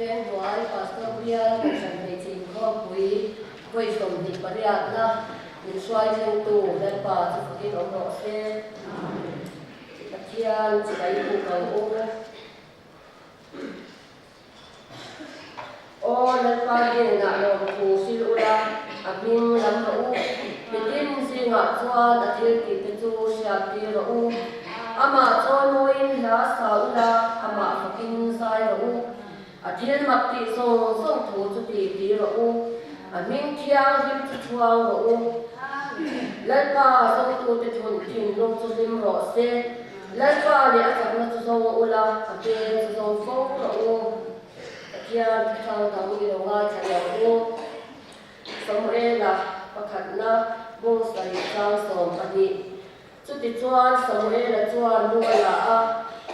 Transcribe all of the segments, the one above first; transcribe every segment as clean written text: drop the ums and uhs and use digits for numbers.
ven huai pastor bia ko san me chin kho pui som di pariat na in swai jeng tu dan pa chu ki no no se kian chi dai ku ka o dan pa ge na lo ku sil ula amin lam no u pitin si nga chwa da thil ki te chu sha ti ro u ama chon moin la sa ula ama fakin sai ro u athian mak ti so thu chu ti ro u amin thiang him chu chuang ro u lai pa so tu te thun tin lom chu lim ro se lai pa le a chak na chu so ula ate chu so fo ro u athian thang ta mi ro nga cha ya u Samuela pakhat na bo sai chang som ani chuti chuan Samuela chuan nu ala a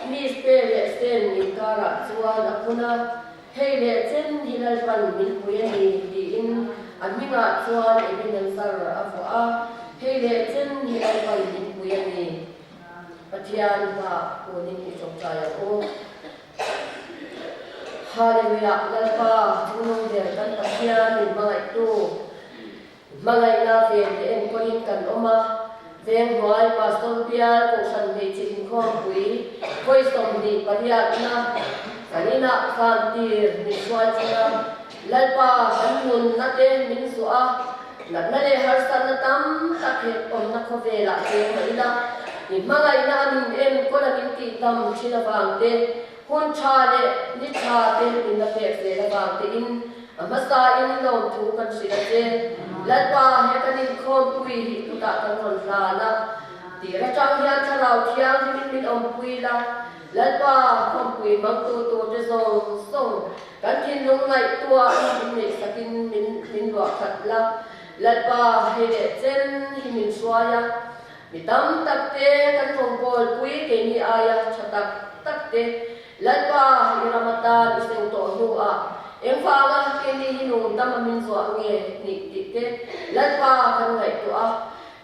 mi ste le sen ni kara chuan apuna hei le chen hilal pan min puya ni di in anminga chuan ebin sar afu a hei le chen hilal pan min puya ni pathian ba ko ni chok cha ya o Hallelujah, lalpa tunong der kan pathian ni mangai tu mangai na ven en ko in kan oma ven huai pastor pial ko san me chin khom pui koi som di pariat na kanina kan tir ni swai china lalpa kan mun na te min su a na le har san na tam takhe on na kho ve la te ila ni mangai na min en ko la min ki tam china bang te hun cha le ni cha te min na pe se la bang te in amasa in lo thu kan si la te lalpa he kan in khom pui hi tu ta kan ron la na ti ra chang hian tharau thiang hi min om pui la lalpa khom pui mang tu te song kan thin lung ngai tua in ni sakin min wa khat la lalpa he le chen hi min swaya mi tam tak te kan thong bol pui ke ni aya chatak tak te lalpa hi ramata iseng to nu a em pha ga ke ni hinu tam min zwa nge ni ti te lalpa kan ngai tu a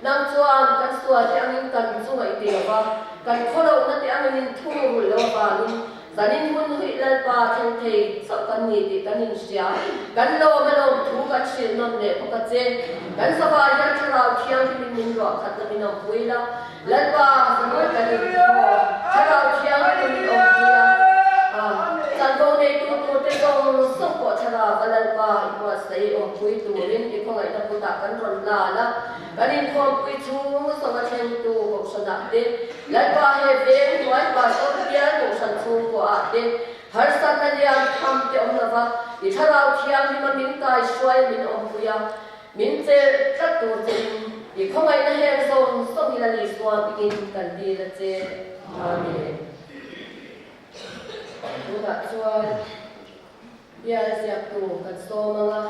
nam chuan kan suwa te angin kan chu ngai te wa kan kholo na te angin thu lo ba ni zanin hun hui lalpa theng thei sa kan ni ti kan in sia kan lo ma lo thu ka chin non le ka che kan sa ba ya thrau thiang min ro khat na min om pui la lalpa sanoi kan ni thrau thiang min om pui san go ne tu te gong sok ko thara balalpa ko sai om pui tu rin ti ko ngai ta pu ta kan ron la la kanin ko pui chu so ga chen tu ko sana te lalpa he ve wai pa so pia ko san chu ko a te har san na lian tham te om na ba i thara thiang ni ma min kai swai min om puya min che tat tu chen i ko ngai na he so ni la li swa bikin kan di la che amen Buka chuan bia siap tu kan so manga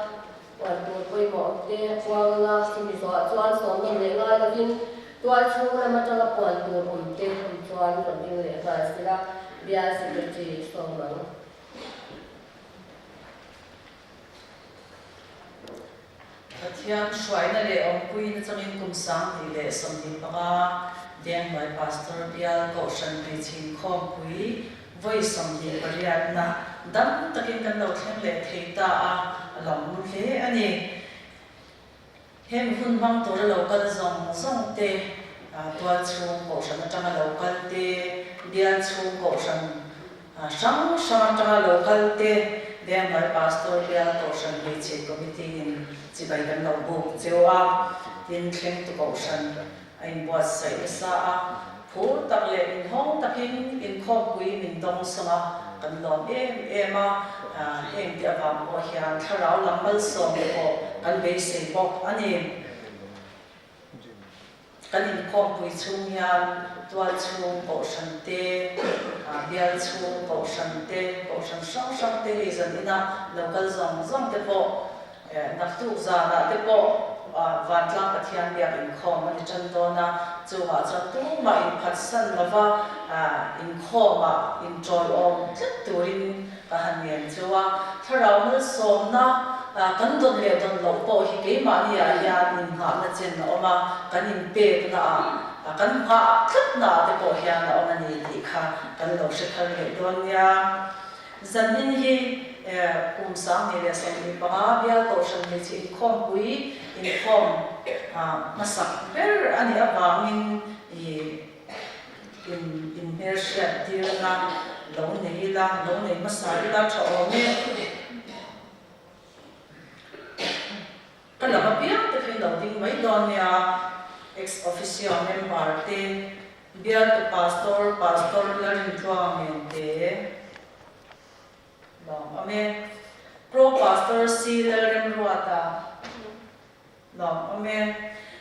wan tu poi mo te chuang nga simi so chuan so nom le nga la bin tua chu na ma tala pon tu te chuan ro ding le ba sila bia si ti so mang Athian shwai na le om pui na changin kum sang ti le som ti pa deng mai pastor bia ko shan pe chin khom pui voi som hi pariat na dam takin kan lo thleng le theita a lam nu hle ani hem hun bang to lo kal zong te tua chung ko shan atanga lo kal te dia chung ko shan sang atanga lo kal te deng mai pastor bia ko shan pe chin committee in chi bai kan lo bu chewa tin thleng tu ko shan ain buat sai sa a phur tak le in hong takin in khop pui min dong sama kan lom em a hem ti awam o hian tharau lamal som ko kan be sei bok ani kan in khop pui chung hian tual chung ko shan te bial chung ko shan sang te hi zan ina local zong te po nak tu za na te po van tlang pathian bia in khom ani chan do na chuwa chan tu ma in phatsan lova in khoma in joy om tlat turin ka hanien chuwa tharau na som na kan don le don lo po hi ke ma ni ya in ha na chen na oma kan in pe na kan ha tlat na te po hian na oma ni ti kha kan lo she thar le don ya zanin hi kum sang ni le som ni pa bial ko shan ni chi khom pui in khom masak ber ani awangin in her shat tirna lo nei masari la tho me kalau biar tu lo ding mai don ya ex officio member te biar tu pastor la rin tuang te lo ame pro pastor si la rin ruata lo ame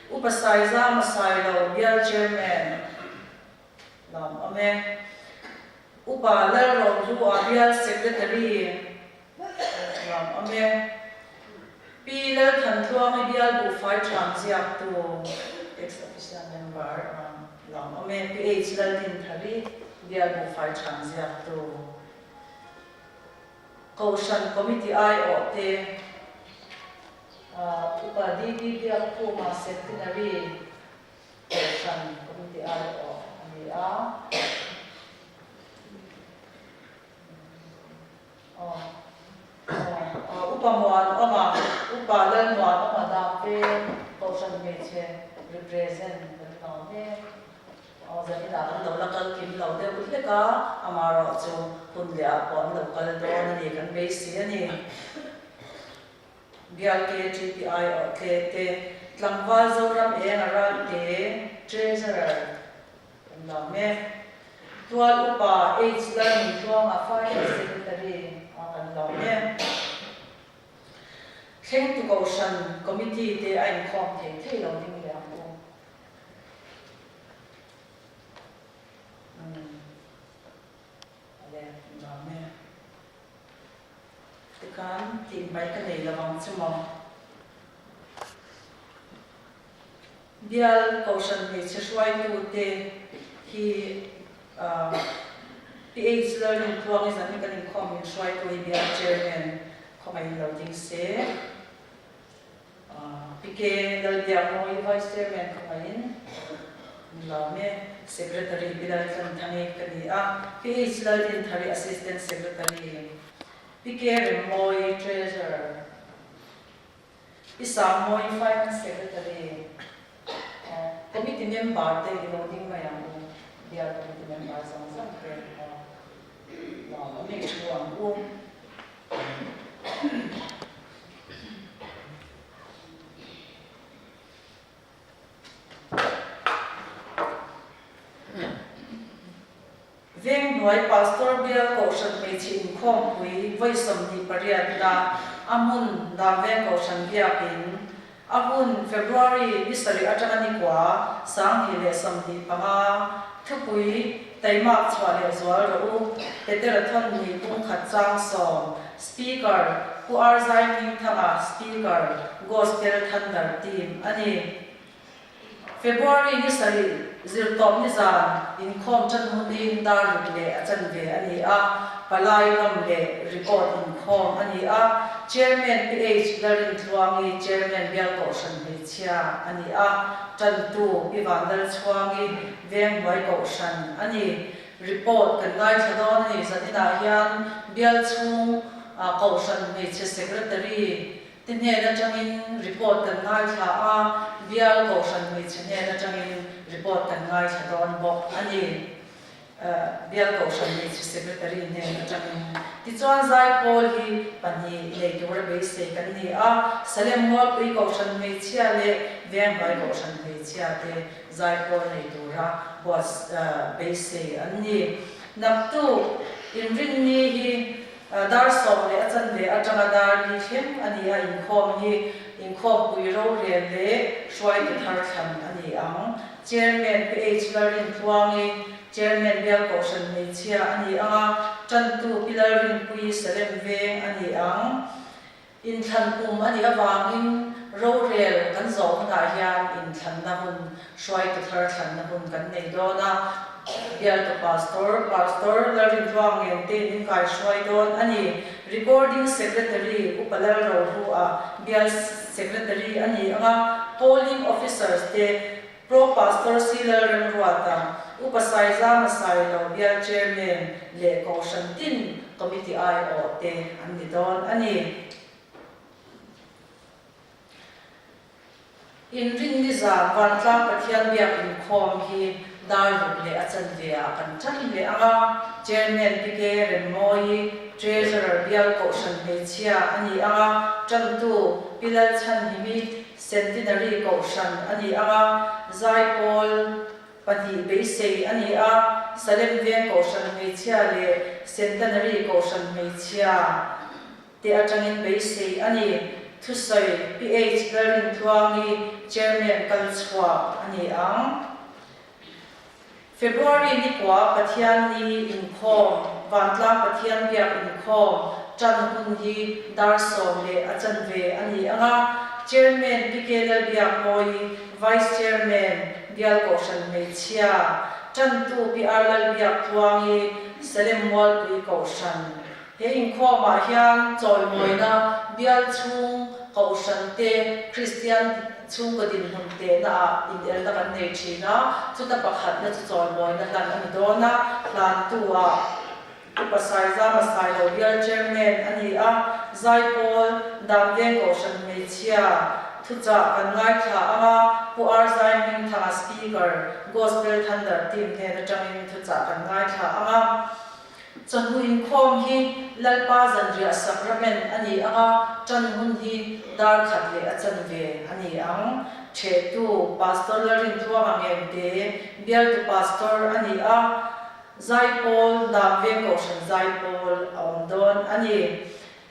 upasai za masai lo biar chairman lo ame upa la ro ju biar secretary lo ame Pila Tantuang Bial Bufai Transiak to ex-official member Long Ame PH Lalin Thari Bial Bufai Transiak to Kaushan Committee I Ote Upa DB Bial Puma Centenary Kaushan Committee I Upamuan ama upalan muan ama dape Kaushan meche represent no ne jadi dalam local kim lo de utle ka amaro chu punlia pon local do na ni kan base ni bial ke TPI o ke te tlangwal zoram e ngara te treasurer no me tual upa h lan tuang a finance secretary akan lo me Keng tu Kaushan committee te ai khom the lo ding le ang ale me te kan tin bai ka nei lawang chumo bial Kaushan me chhwai tu te hi PH learning tuang is ani kan khom in shwai tu bial chairman khomai lo ding se PK Lalbiak Moi Vice Chairman Kumain Lame Secretary Bilal Thani Kania PH Lalin Thari Assistant Secretary PK Moi Treasurer Isa Moi Finance Secretary Committee Member Te Voting Mayam Dia Committee Member Sang Sang Lame Chuang Veng Noi Pastor Bial Kaushan Mechin Khom Pui Voisom Di Pariat Da Amun Da Veng Kaushan Biakin Amun February Bisari Atangani Kwa Sang Hile Som Di Panga Thupui Taimak Chwale Zwal Ru Teterathon Ni Pung Khatsang Som Speaker Ku Arzai Ning Thanga Speaker Gospel Thunder Team Ani February Bisari Zirtom Nizan in Khom Chan Hundin Dar Le Achan Ve Ani Palai Lam Le Report in Khom Ani Chairman PH Darin Thuangi Chairman Bial Kaushan Bechia Ani Chan Tu Ivandal Thuangi Veng Wai Kaushan Ani Report Kan Ngai Thadon Ni Zatina Hian Bial Chung Kaushan Bechia Secretary Tinhe Na Changin Report Kan Ngai Tha Bial Kaushan Bechia Na Changin report kan ngai thadon bok ani bial Kaushan Bechia Secretary ne atang ti chuan zai pol hi pani le tur base kan ni salem mo pri Kaushan Bechia le veng bai Kaushan Bechia te zai pol ne tura was base ani naptu in rin ni hi dar som le achan le atanga dar ni them ani in khom hi in khom pui ro re le shwai ti thar than ani Chairman PH Larin Thuangi Chairman Bial Kaushan Bechia ani Chan Tu Pilarin Pui Salem Veng ani in than ani awangin ro rel kan zo na hian in than na hun shwai ti thar than na hun kan nei do na Bial to Pastor Larin Thuangi te nin kai shwai don ani recording secretary upalal ro hu Bial secretary ani polling officers te Pro Pastor Sila Remruata, Upasai Zama Sailo, Bial Chairman, Le Koshan Tin, Committee I O Te, Andidon, Ani. In Rindiza, Van Tlang Patian Biak in Kom, he Daruk Le Atsandia, and Tan Le Aga, Chairman Pike, Remoi, Treasurer Bial Koshan Mechia, Ani Aga, Chantu, Bilal Chan Himit, Centenary Koshan, Ani Aga, Zai Paul, Pati Base, Ani A, Salem Vian Koshan Mechia, Le, Centenary Koshan Mechia, Te Atangin Base, Ani, Tusai, PH Garin Tuangi, Chairman Kalswa, Ani Ang. February ni kwa Patian ni Inkom, Vantla Patian Biak Inkom, Chan Hun Hi, Darso Le Achanve, Ani Anga, Chairman Pikelal Biak Moi, Vice Chairman Bial Koshan Mechia, Chan Tu Piarlal Biak Tuangi, Salem Wal Pi Koshan. He Inkom Ahian, Joy Moina, Bial Chung, Koshan Te, Christian chung ko din hunte na in the kan nei china chu ta pakhat na chu chon moi na lan ani dona plan tua pasai za masai lo real chairman ani a zai pol dam ven ko shan me chia thu cha kan ngai tha anga pu ar zai ming tha speaker gospel thunder team ne na changin thu cha kan ngai tha anga chan hu in khom hi lalpa zanria sacrament ani anga chan hun hi dar khat le achan ve ani ang che tu pastor larin thua angem te bial tu pastor ani a zai pol dam ve ko shan zai pol don ani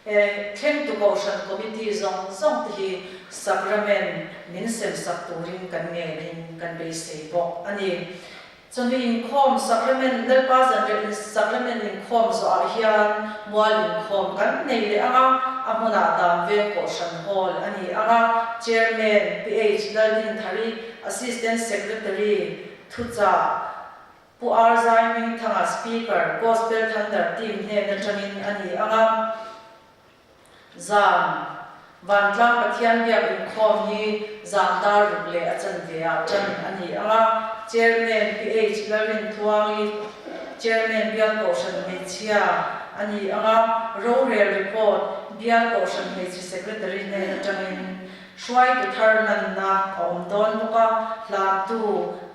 thleng tu ko shan committee zong zong hi sacrament min sem sak turin kan nge rin kan be se bo ani chon in khom sacrament del pasan re sacrament in khom so a hian mual in khom kan nei le anga amuna dam ve ko shan hall ani anga chairman PH lalin thari assistant secretary thucha pu ar zai ming thanga speaker gospel thunder team ne na changin ani anga zam van tlang pathian biak in khom hi zamdar ruple achan vea chan ani anga chairman PH lalin thuangi chairman bial koshan mechia ani anga row report bial koshan mechi secretary ne changin shwai tu tharnan na om don boka plan tu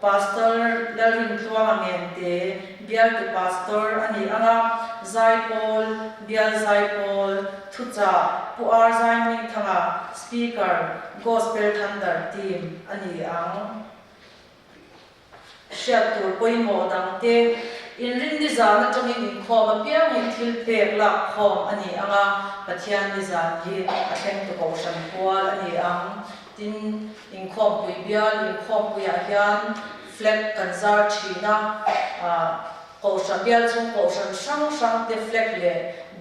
pastor lalin thuang te bial tu pastor ani anga zai pol bial zai pol thucha pu ar zai ming thanga speaker gospel thunder team ani ang share tur point mo dang te in rin ni za na changin in khom piang in thil pek la khom ani anga pathian ni za hi atheng tu ko shan kwal ani ang tin in khom pui bial in khom pui a hian flag kan zar thina ko shan bial chung ko shan sang te flag le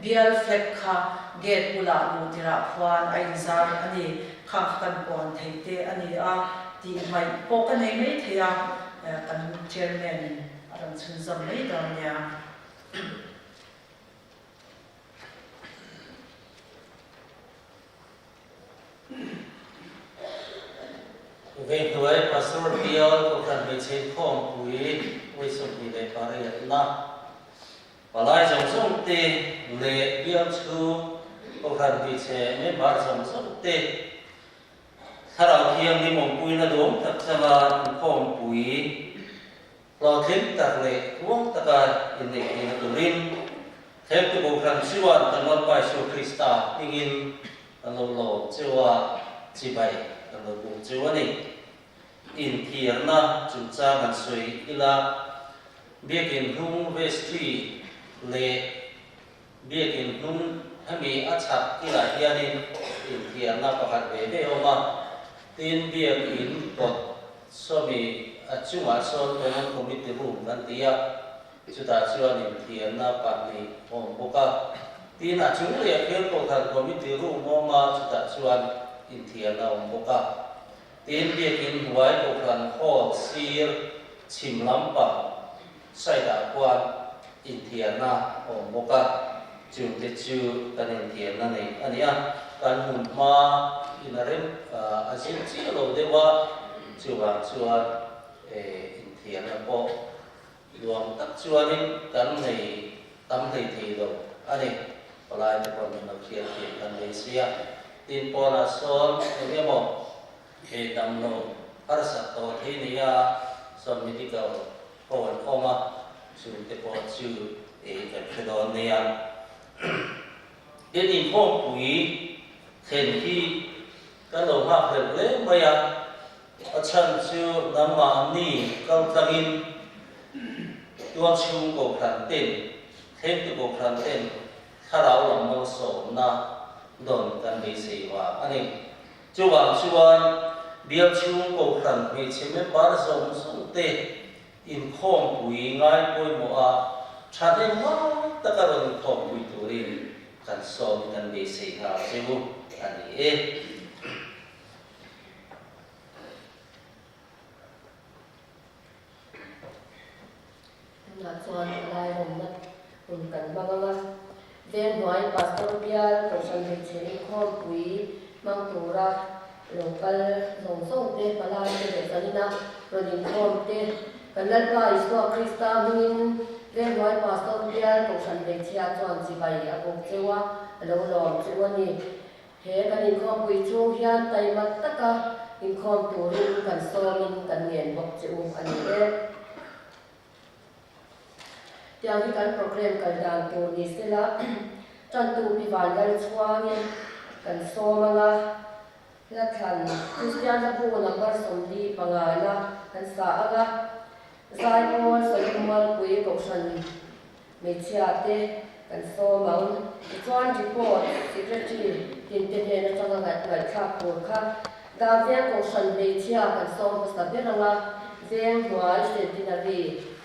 bial flag kha gate ula lu tira khwan ai zar ani khang kan pon theite ani a ti mai po kan nei mai thea kan chairman aram chun zam nei dam ya về tuổi pastor Bial của cần bị chế phong quý với số bị đại phá đại na và lại trong số tê lệ Bial chu của cần bị chế mấy bà trong số têถ้าเราเทียมในมงกุยนะดมตักสลานphong quýเราเทมตักเละวงตักการอินเด็กอินตุรินเทมตุบุกันชิวันตันวันไปสู่คริสต์อิงินตันโลเจวาจีไปตันโลบุเจวานี่อินเทียนะจุดจ้ามันสวยอีละเบียกินหุ่งเวสตรีเละเบียกินหุ่งให้มีอัจฉริอีละเฮียนินอินเทียนะประกาศเวเดออกมาตีนเบียกินกดสมีจุมาโซนเป็นคอมมิตี้รูมกันที่อ่ะจุดอาชีวะนี่ที่น่าปัจจุบันพวกก็ที่น่าจุดเรียกเรื่องของการคอมมิตี้รูมมองมาจุดอาชีวะอินที่น่าพวกก็ที่เรียกอินไว้ของการโคซีร์ชิมลำปะใส่ดาววันอินที่น่าพวกก็จุดที่จุดกันอินที่น่านี่อันนี้อ่ะการหุ่นมาอินอะไรอาชีพที่เราเรียกว่าจุดอาชีวะ in thian na po luang tak chuanin kan nei tam thei lo ani palai te pon na khian ti kan nei sia tin pona son emo e dam no arsa to thei nia son medical pon oma chu te po chu e kan khadon nia tin in phong pui then hi kan lo ha phel le maya achan chu nama ni kau tangin tuang chung ko khan ten thêm tu ko khan ten tharau lam mo so na don kan be se wa ani chuwang chuan bial chung ko khan me cheme par som sum te in khom pui ngai poi mo a thane ma takaron khom pui turin kan som kan be se ha chebu ani e là chuan lai hom na kan banganga ven hnuai pastor pial person he chei khom pui mang tura local zong song te palai te le salina rodin khom te kanal pa iswa krista min ven hnuai pastor pial person he chia chuan chi bai abok chewa lo lom chuani he kan in khom pui chu hian tai mat taka in khom turin kan somin kan nen bok chu ani e tiang hi kan program kan dan tu ni sela chan tu pi van gal chuang kan somanga la than christian da bu number som di pangala kan sa aga zai mo solimal pui ko san me chia te kan somang chuan report secretary tin te ne na changa ga ngai kha ko kha da veng ko san me chia kan som sa be ranga veng hnuai centenary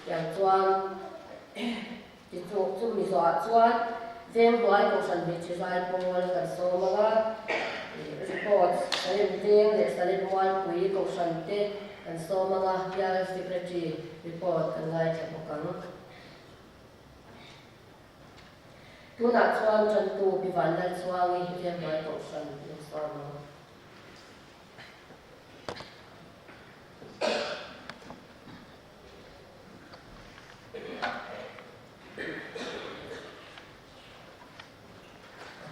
yang chuan thì thuộc chung mình dọa chuan ven đuôi của sản bị chế giải bồi cần số mà report cái ven để sản lên quan quý của sản tết cần số mà ya secretary report cần ngay cho một cắn tu nát chuan chân tu bị ván lên chuan đi ven đuôi của sản bị số mà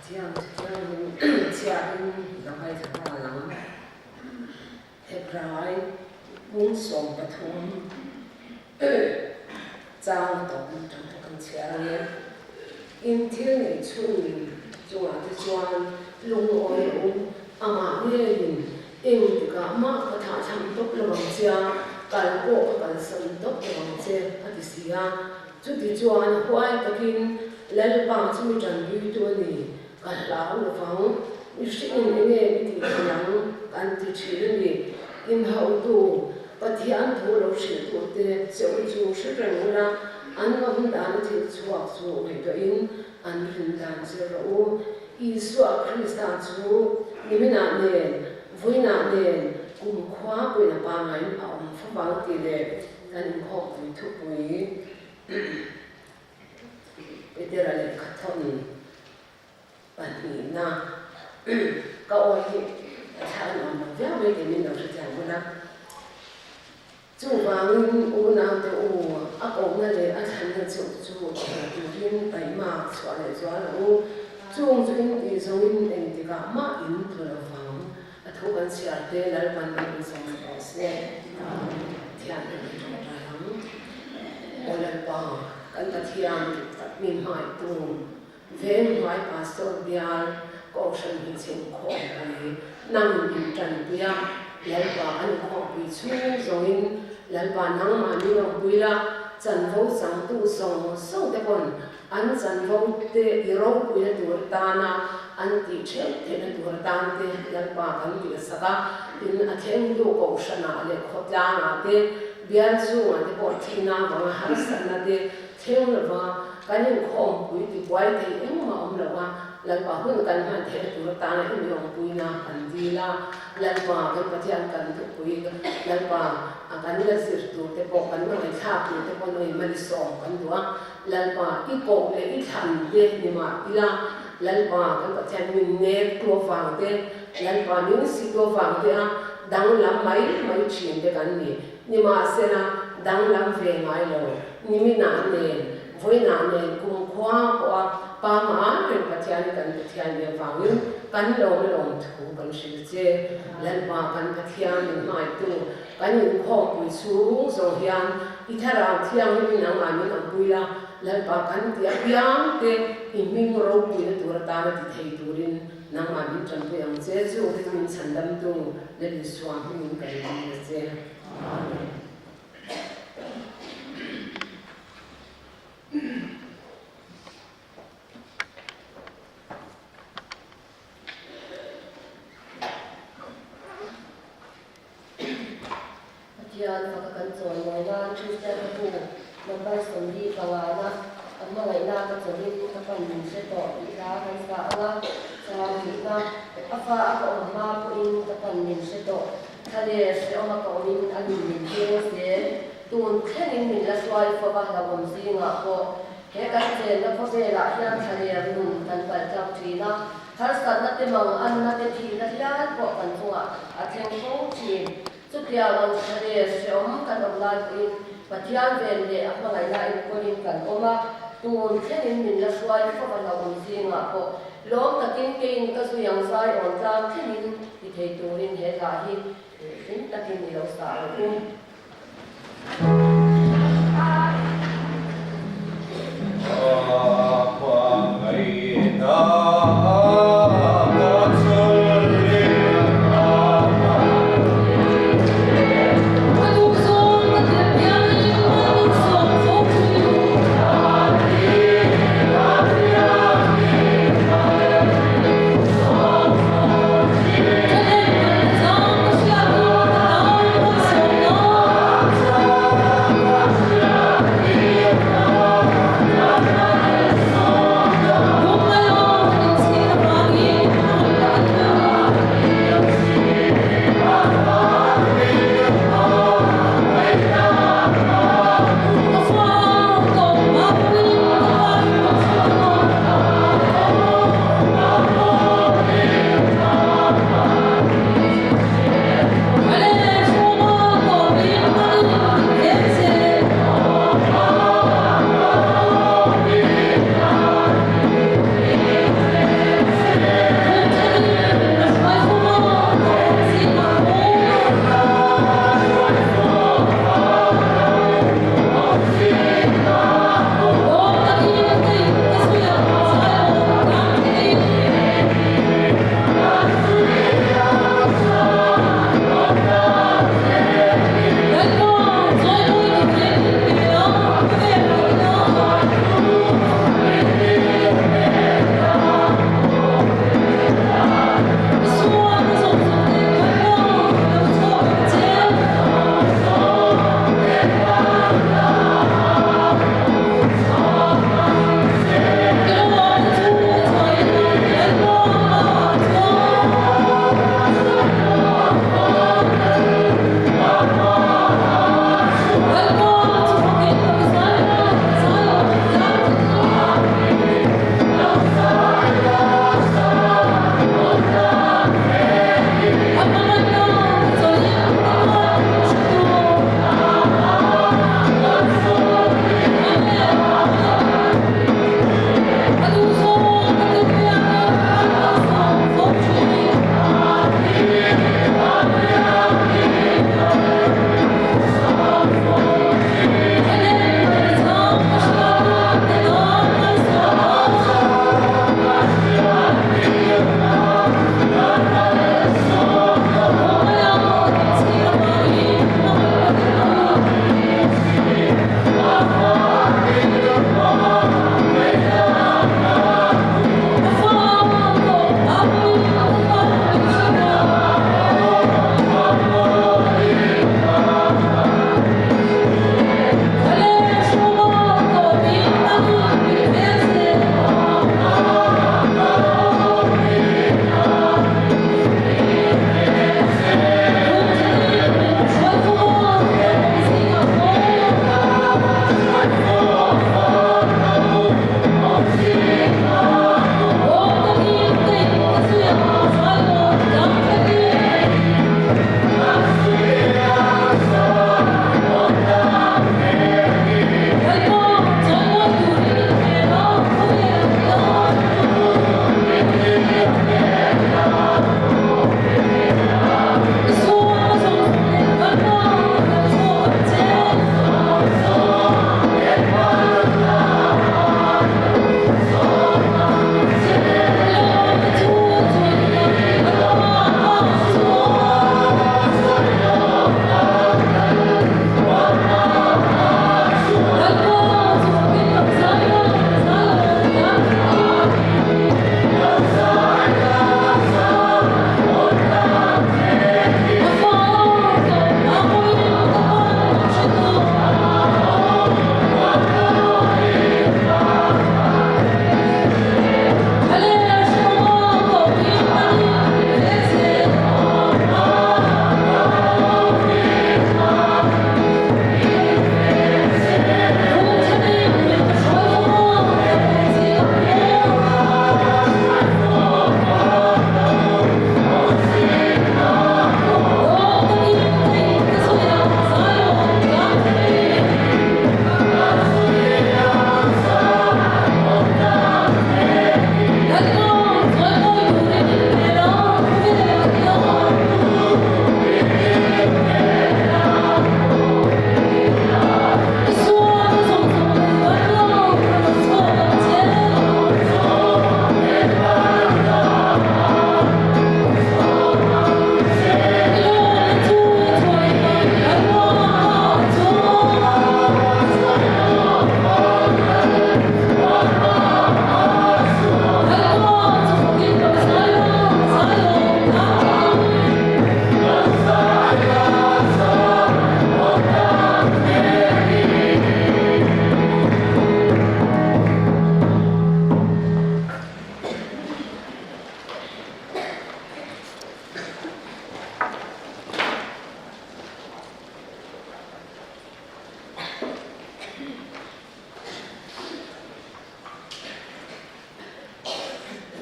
chiaเราให้ถึงว่าเราเทพร้ายวุ้นส่งปฐมเจ้าตกจนถึงเชียงเนี่ยอินเที่ยงในช่วงจังหวะที่ชวนลุงอ้อยอุ้มอามาเนี่ยเองที่ก็มาประทานทำตกระวังเชียการโก้การสนตกระวังเชียอธิเสียจุดที่ชวนหัวไอ้ตะกินและลูกบ้านที่มีจันทร์อยู่ตัวนี้กันหลาวหรือฟังมิสิอินเองมีที่ยังกันที่เชื่อนี่อินเฮาตูปฏิอันทูเราเชื่อตัวเตะเจ้าจูเชื่อเรื่องนะอันว่าหุ่นดานที่ชัวชัวให้ตัวอินอันหุ่นดานเชื่อเราอิสุอาคริสต์จูนี่ไม่นานเนนวุ่นนานเนนกุมขวาปุยนับปางไงเอาฟังฟังตีเด็กกันขอบปุยทุกปุยไปเจออะไรขัดทนปัญหาหน้าก็โอ้ยชาวนาเยอะไม่ได้มีน้ำสุดท้ายมั้งนะจู่ว่าอูน้ำเตอูอากงนั่นเลยอาจารย์จู่จู่ยินไปมาสวนเลยสวนอูจู่จู่ยินส่งยินเองที่ก็มาอินตัวเราฟังทุกคนเสียเตะแล้วมันเป็นส่งเสียที่อันนี้ตรงไหนโอ้แล้วป่ะกันตะเทียมมีหายตุ้งเว้นหายปาสโตเบียร์ก็ฉันมีสิ่งของไปนั่งอยู่จันเบียร์แล้วป่ะอันของไปช่วยส่งแล้วป่ะนั่งมามีน้องปุยละจันทร์สังตุส่งแต่คนอันจันทร์เตะอีโร่ปุยตัวตานะอันที่เชื่อเทนตัวตานเตะแล้วป่ะกันที่สักอินอาเทนดูก็ฉันอะไรขดลางอาเตะเบียร์จู่อาเตะปวดที่น้ำมาหาสันนาเตะเที่ยวเลยว่ากันยังคงปุยที่ไว้ที่เอ็งมาเลยว่าแล้วป่ะหุ่นกันหันเทนตัวตานะเอ็งยองปุยนะอันดีละแล้วป่ะกันปฏิญาณกันทุกปุยแล้วป่ะกันนี่ก็สิร์ตัวแต่บอกกันว่าไอ้ชาติแต่คนเลยมันส่งกันตัวแล้วป่ะอีโกเลยอีทันเด็กนี่มาอีละแล้วป่ะกันปฏิญาณมีเนตตัวฟังเด็กแล้วป่ะนี่สิตัวฟังเด็กดังลำไม่เฉียนเด็กกันนี่ ni ma se na dang lam ve ngai lo ni mi na ne voi na ne kum khwa ko pa ma ren pathian kan pathian ne wangin kan lo thu kan shi che lan ba kan pathian ni mai tu kan in kho pui chu so hian i thara thiang ni na ma ni am pui la lan ba kan ti apiang te in ming ro pui na tur ta na ti thei turin nang ma ni tran pu yang che chu ti min chan dam tu le ni swam ni kan ni che Pathian pakakan chon noi na Tuesday pu number somdi pangana amma ngai na ka chawin ka pan min se to ira kan sa anga chawang ni na afa aka ma pu in ka pan min se to khale se oma ka min ani min ke se tun khenin min la swai fo ba la bom si nga ko he ka se na fo be la hian khale nun kan pa chap thina har san na te mang an na te thi na ya ko kan chunga a theng ko thi Sutia lang khare siom kan omlan in pathian ven le akma ngai la in konin kan oma tun thenin min la swai fo kan la bom si nga ko lom takin ke in ka su yang sai on tang thenin ti thei turin he la hi in takin ni lo sa ku Oh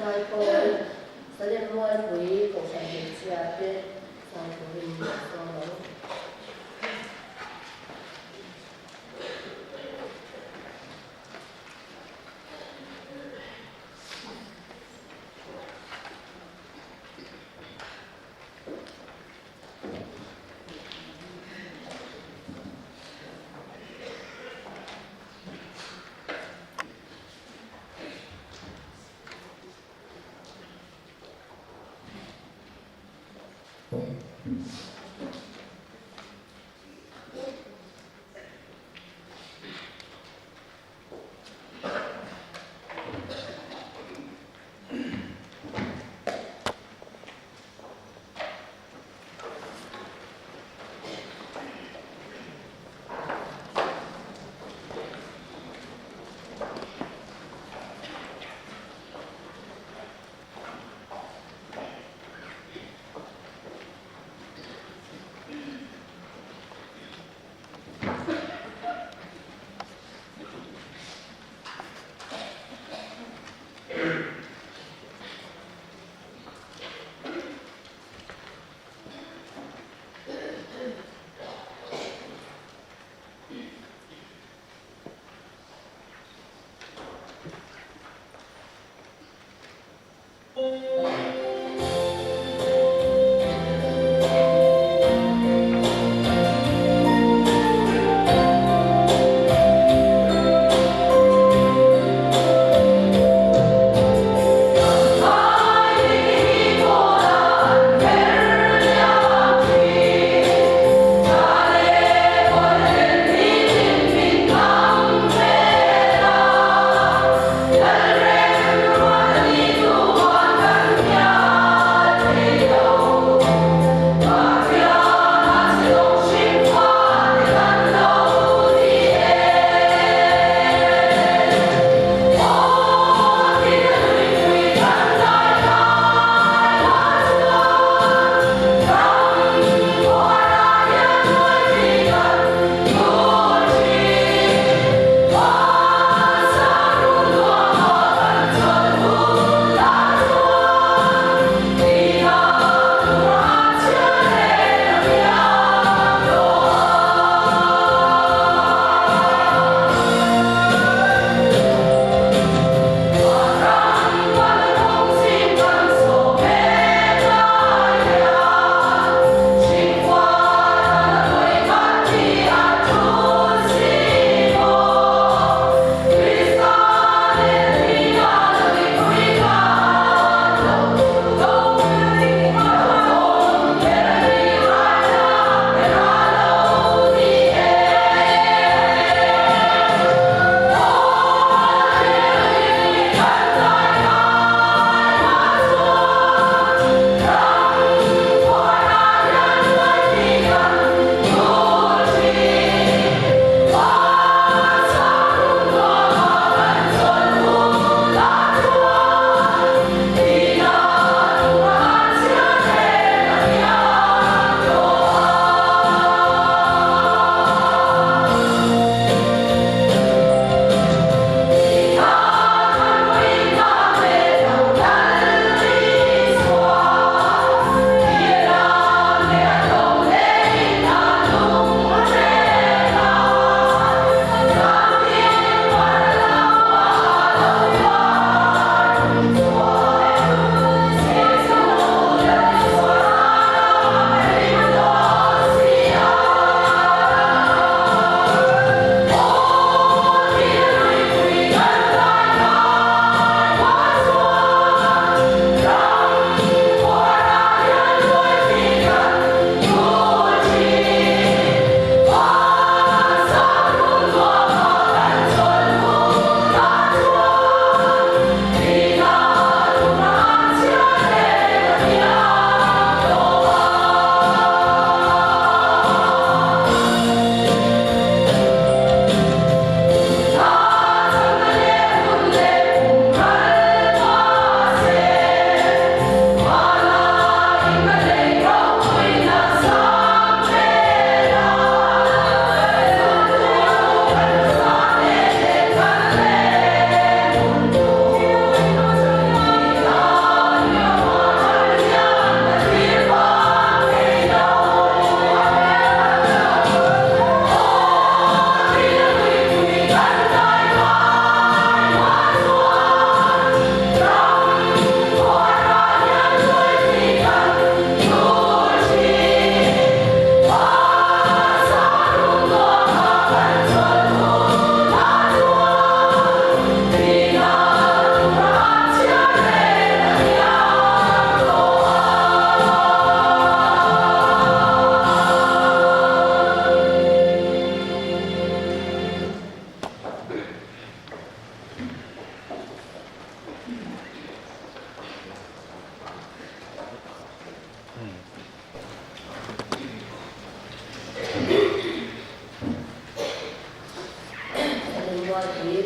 Sai coi sẽ đem mua ăn quý của sản phẩm chia biết sai của mình do đó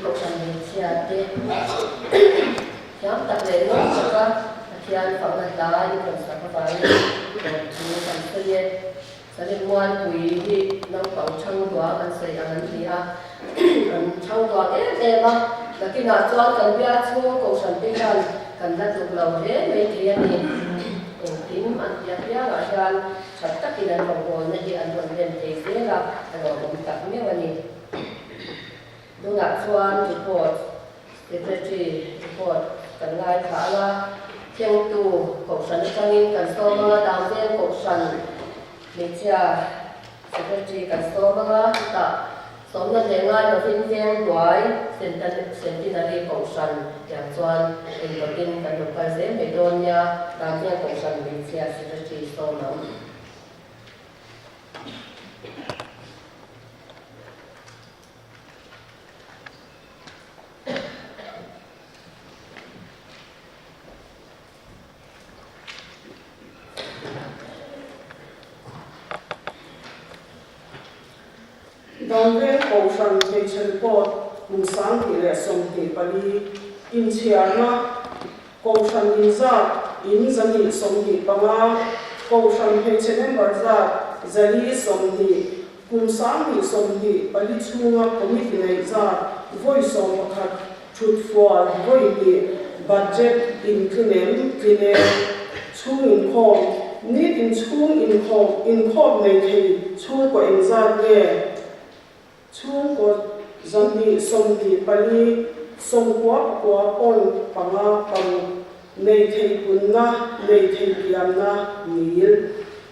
cậu sản mình chia tê nhóm tập lệ nó sẽ có thiền phòng là ta đi còn sẽ có phải chú cần tự nhiên sẽ liên quan quý thì nó bảo trong đó cần xây ăn thì trong đó thế mà là khi nào cho cần biết chú cậu sản tinh thần cần đặt được lâu thế mấy thiền thì tính ăn tiệc nhá là gan sắp tất kỳ lần vòng vòng này thì ăn vòng đêm thì thế là rồi cũng tập mấyวันนี้ดูหนักส่วนreport secretary report กันงานขาละเที่ยงตู่กบสันจังอินกันโซมาละดาวเวียนกบสันเลีย secretary กันโซมาละตะสมนันเลี้ยงงานมาพิมพ์เวียนไว้เซ็นตินารีกบสันอย่างส่วนเป็นตัวกินกันอยู่ไปเสียไม่โดนยาดาวเวียนกบสันเลีย secretary โซมาดาวเวียนโอชันเฮเชลปอดมุสังที่เลสมที่ปลีอินเชียนะโอชันอินซัดอินจันีสมที่ปังอาโอชันเฮเชลเบอร์ซัดจันีสมที่มุสังที่สมที่ปลีช่วงคอมมิตี้ในซัดวอยสมพัดชุดฟัววอยที่บัดเจ็ตอินคลิเนช่วงอินคอมนี่อินช่วงอินคอมในที่ช่วงกว่าอินซัดเนี่ยช่วงก็จะมีสมดีปลีสมกว่าปนปังอาปังในเทปุนนะในเทปิยันนะมีล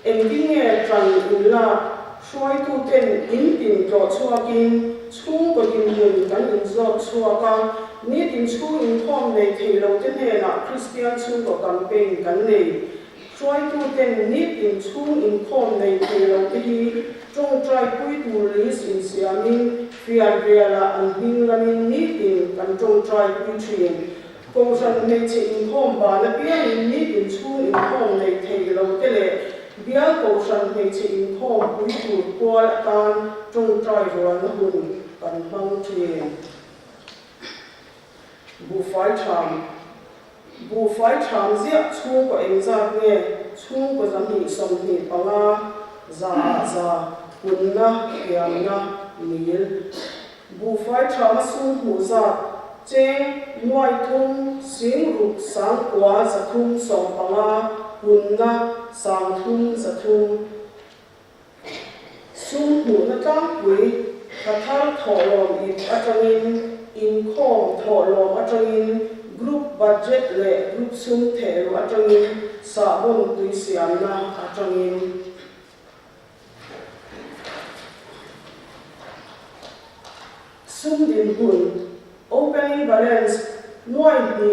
เอ็มดิ้งเอจังอินลาช่วยทุกเต็นอินตินจอดชัวกินช่วงก็ยินมุนกันอินจอดชัวกันนี่อินช่วงอินพร้อมในเทเราเต็นเฮนะคริสเตียนช่วงก็กันเป็นกันเลยช่วยทุกเต็นนี่อินช่วงอินพร้อมในเทเราเต็นจงใจพูดดูลิสินเสียมินฟิอาเรียละอันหิงละมินนิดินกันจงใจพูดเชียนกงสันในเชิงห้องบาลเปียนนิดินชูอินห้องในเทเราเตเลเบียกงสันในเชิงห้องพูดดูกัวละตานจงใจรวนหุ่นกันห้องเชียนบูไฟชามเสียชูก็เอ็งจากเนี่ยชูก็จะมีสมนิปังอาซาคุณนะเกียมนะมีลบูไฟชามาสูหูซาเจงนวยทุ่งสิงรุกสังกวาจะทุ่งสองปังอาคุณนะสังทุ่งจะทุ่งสูหูนะกังกุยกระทั่งถอลอมอีกอาจารย์อินคอมถอลอมอาจารย์กรุ๊ปบัดเจ็ตและกรุ๊ปซุ่มเทลอาจารย์สาบนตุยเสียมนะอาจารย์ซุ่มดินหุ่น opening balance น้อยดี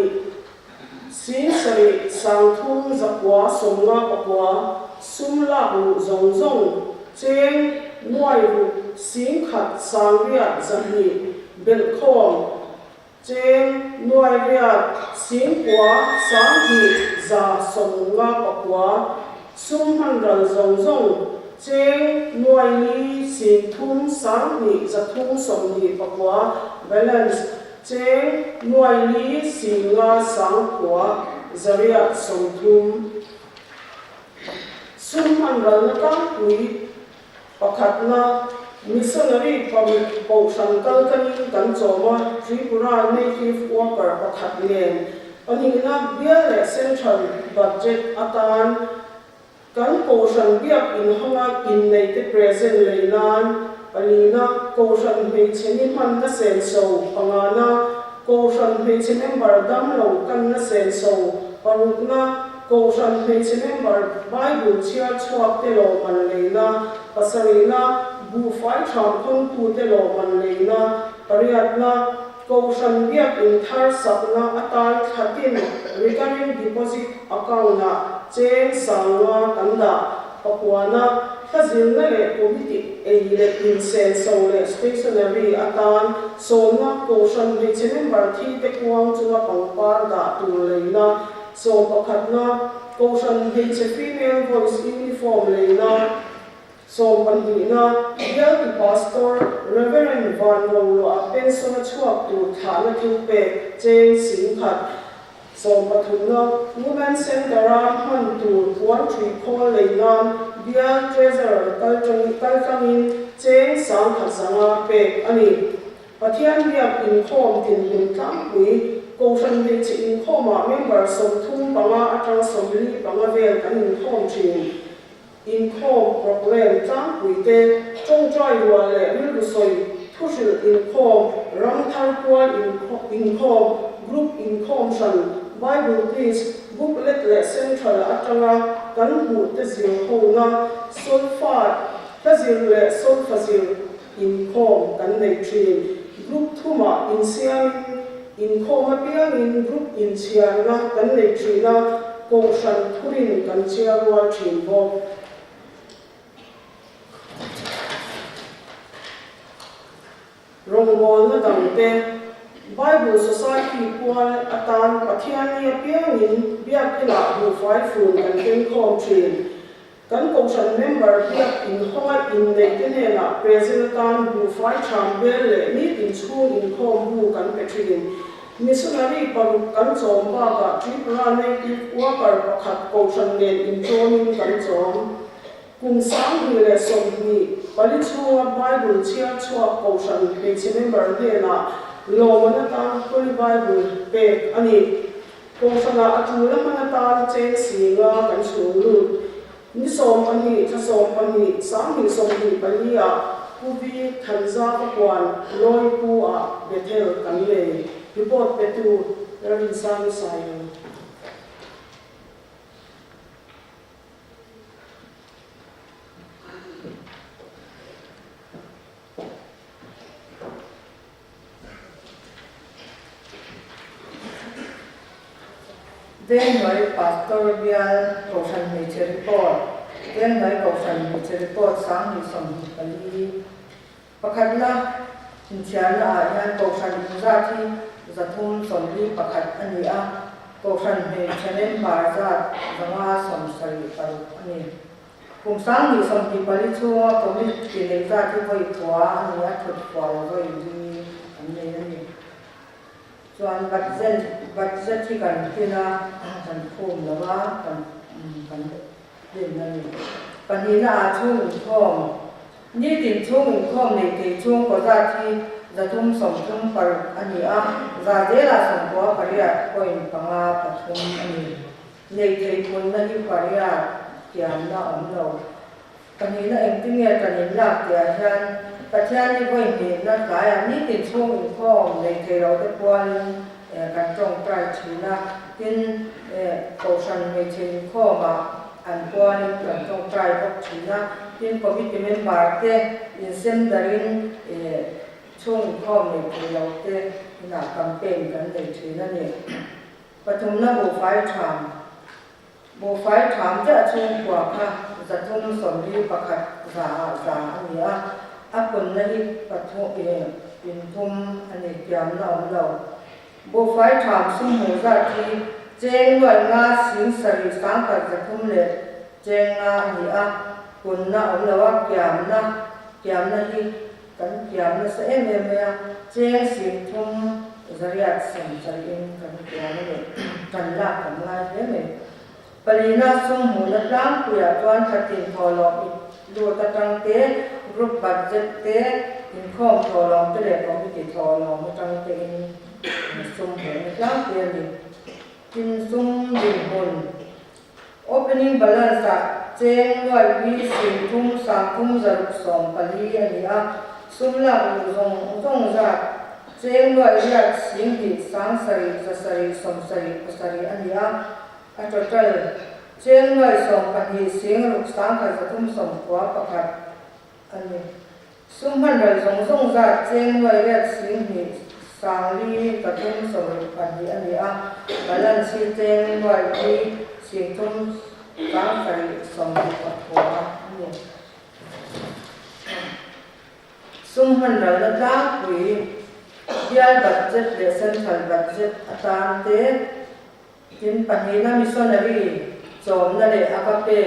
สินสริสังทุ่งจักวาสมงาปกวาซุ่มลาหูจงเจงน้อยหูสินขัดสังเรียดจันีเบลคอมเจงน้อยเรียดสินกวาสังหีจาสมงาปกวาซุ่มหันรันจงเจงนวยนี้สินทุ่งสังนีจะทุ่งสมนีปกว่า balance เจงนวยนี้สิงาสังกว่าจะเรียกสมทุ่งซุ่มมันรันตั้งคุยประคัดนะ missionary ปกสังกัลกันจอมาทริปุรา native worker ประคัดเนียนปัญหาเบี้ยและ central budget อาตานกันโกชันเบียบอินห้องอินในที่ present เลยนานปนีนะโกชันเฮเชนิมันน่ะเซนโซปังานะโกชันเฮเชนิมบาร์ดัมโลกันน่ะเซนโซปรุกนะโกชันเฮเชนิมบาร์ไบเบิลเชียชวบเตโลมันเลยนะปัสรีนะบูไฟชามคงพูเตโลมันเลยนะปริยัตนะโกชันเบียบอินทาร์สักนะอัตราขัดิน recurring deposit account นะเจนสังวากันดาปกวานะถ้าจินนั่นแหละโควิดเอเล็กอินเซนโซเลสเตชันนารีอาตานโซนักโกชันเฮเชนิมบาร์ที่เตกวางจังปังปาร์ดาตูเลยนะโซปขัดนะโกชันเฮเชฟีเมล voice uniform เลยนะโซปันดีนะเยลติพาสตอร์ Reverend van ngolo a pension a chuak tu thana thu pe chen sing khat som pathuna women center a man tu 13 call leinan bia treasurer kaltangin chen sang khat sanga pe ani pathian biak in khom tin lim tlam pui ko san de chi in khoma member som thum banga atang som li banga vel kan in khom thin in khom program tlam pui te chong chai wa le bil soi thusil in khom ram thar kwal in khom group in khom san Bible please booklet le central atanga kan hu te zil ho na sulfat ta zil le sulfazil in khom kan nei thin group thuma in siam in khom apiang in group in siam na kan nei thina ko san thurin kan chia wa thin bo rongbol na dangte Bible Society kwal atan pathian ni apiang in biak ila hu fai fun kan ken khom thin kan ko san member biak in hoi in nei te ne na president hu fai cham bel le ni in school in khom hu kan petrin missionary paru kan chom ba ka tripla nei ki worker pakhat ko san ne in chomin kan chom kung sang hi le som ni pali chua Bible chia chua ko san pe chi member ne na lo mana ta Holy Bible pe ani ko sana atula mana ta chen singa kan chulu ni som ani cha som ani sang ni som ni palia ku bi thanza ka kwan loi ku a bethel kan le report pe tu rin sang sai Then my pastoral Goshan Nature Report. Then my Goshan Nature Report sang ni som pali. Pakatla insiala ayan Goshan Zati Zatum Somli Pakat Ania Goshan Nature Marza Zama Som Sari Ani. Kung sang ni som pali chua komit kinai zati voi tua ania thut kwa voi di ani. Chuan budget thi kan thina kan phum lawa kan den nani panina a chung khom ni tin chung khom nei te chung ko za thi zatum som thum par ani a za de la som ko paria ko in panga pathum ani nei te kun na ni paria kiam na om lo panina engtinge kan in lak ya han pathian ni voi ni na kaya ni tin chung khom nei te ro te kwal kan trong trai thina tin ko san me chen kho ma an kwani kan trong trai bok thina tin committee member te in sem darin chung khom nei te lo te na campaign kan nei thina ni pathum na bo fai tham ja chung kwa kha zathum som li pakhat za ania apun na hi pathu in thum ani kyam na om lo bo fai tham sum ho za thi cheng loi nga sing sari sang ka zathum le cheng nga ni a kun na om lo wa kyam na hi kan kyam na sa em ya cheng sing thum zariat sam sarin kan kyam le kan la kan la me palina sum ho na tlang puya twan khatin tholo do ta tang te group budget te in khom tholo te le committee tholo ma tang te in sum ho na tlang te ni tin sum din hon opening balance a cheng loi wi sim thum sa thum zaruk som pali ani a sum la zong za cheng loi ria sing hi sang sari sa sari som sari pasari ani a total cheng loi som pani sing ruk sang ka zathum som kwa pakhat ani sum han ral zong za cheng loi ria sing hi sang li zathum som pani ani a balance cheng loi wi sing thum sang sari som kwa ani sum han ral na ta wi bial budget le central budget atan te tin panina missionary chom na le akape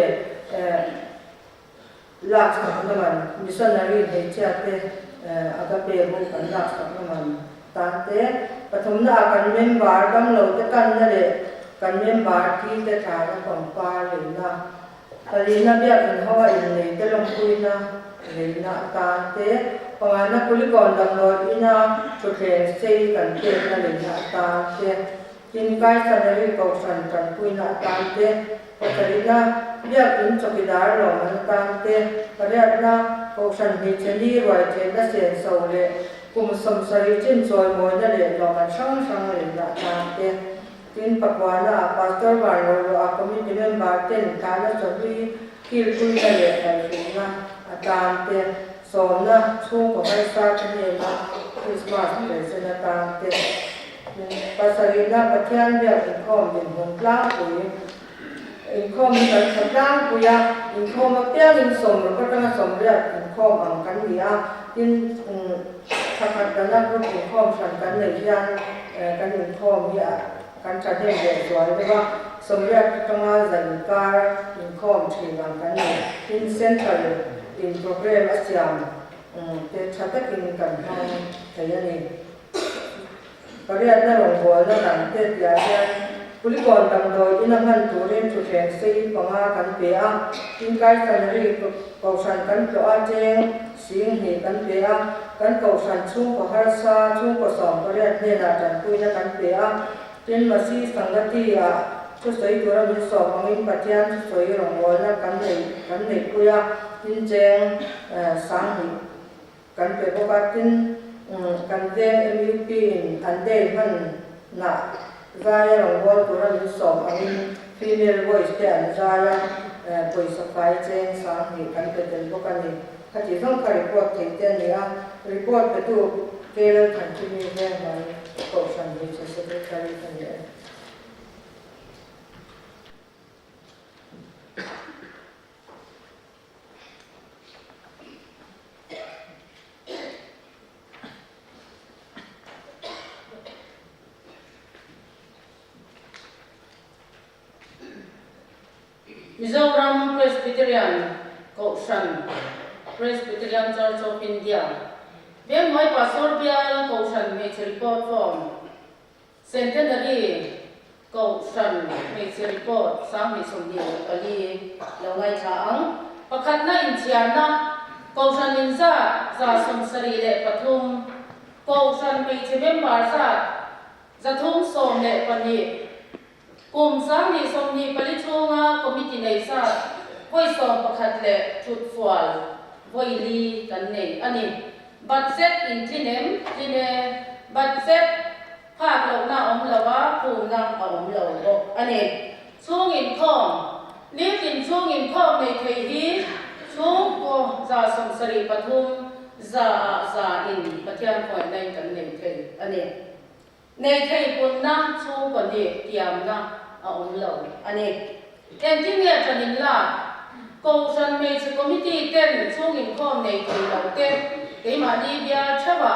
lak sak naman missionary he chate agape bu kan lak sak naman tante pathum na kan member dam lo te kan na le kan member thi te tha na pang pa le na kalina bia kan hawa in le te long puina le na tante pangana pulikon dam lo ina chukhen sei kan te na le na tante tin kai sanari ko san kan puina tante pakarina bia in chokidar lo man tante pariatna ko san hi chali roi te na sen so le kum som sari chin choi mo na le lo man sang sang le na tante tin pakwana pastor war lo a committee member ten ka na choli kil kun na le ai na tante so na chung ko hai sa ne na Christmas present na tante pasarina pathian bia in khom din hong tlang pui in khom kan tlang puya in khom pia in som ro ka som bia in khom ang kan dia in khakat dana ro in khom san kan nei hian kan in khom bia kan cha de de zoi de ba som bia ka ma zan kar in khom thi ang kan nei in central in program asiam te chatak in kan hang thayani Pariat na rongwal na nante tiyan pulikon tangdo inaman turin chukhen sei panga kan pea tingkai sanari kausan kan pea jeng sing hi kan pea kan kausan chung ko harsa chung ko som pariat ne na tan puina kan pea tin masi sangati a chu sei tura mi so mangin patian chu sei rongwal na kan nei puya tin jeng sang hi kan pe bokatin kan den MUP an den man na zaya rongwal tura min som angin female voice te an zaya poi sakai chen sang hi kan peten bokani khati thong ka report te te ni a report pe tu kele continue he mai ko san ni secretary kan ye Mizoram Presbyterian Kaushan Presbyterian Church of India. Bien mai pastor bial Kaushan me report form. Centenary Kaushan me report sang mi som dia ali longai chaang pakhat na inchian na Kaushan inza za som sari le pathum Kaushan me member sa zathum som le pani cùng sáng đi xong đi bali chunga committee này sa voi som pakhat le thut fual voi li kan nei ani budget in tinem tine budget phak lo na om lawa phum na om lo bo ani chung in khom ni tin chung in khom nei thei hi chung ko za som sari pathum za in pathian khoi nei kan nei thei ani nei thei pun na chung ko ni tiam na ông lâu anh em em tin nghe cho nên là Kaushan me committee ten chung in khom này thì đầu tiên cái mà đi bia chấp à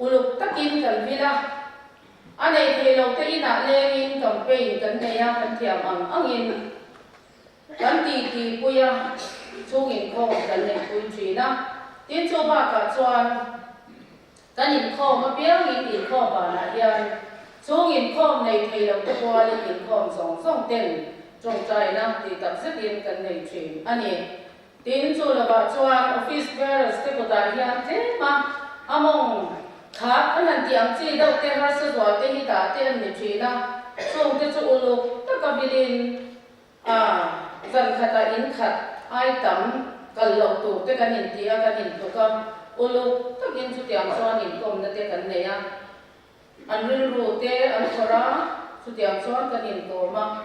uluk takin kan vila anh ấy thì đầu tiên là lên in campaign kan này à kan thiam ang in kan ti puya chung in khom kan này pui chi na tin cho ba cả chuan kan in khom mà bia in khom ba na hian chung in khom này thì đầu tiên qua lên in khom song ten trong trái na thì tập rất yên cần này chuyện anh ấy tin cho là bà chuan office bearers cái của đại hiện thế mà among khác anh anh tiệm chi đâu cái hai sự gọi cái hiện tại tiền này chuyện na trong cái chỗ lục tất cả bilin dần khát ta in khát ai tắm cần lộc tụ cái cần in tia cần in tụ con lục tất in chỗ tiệm chuan in công là cái cần này anh rưu thế anh khora chỗ tiệm chuan cần in tụ mà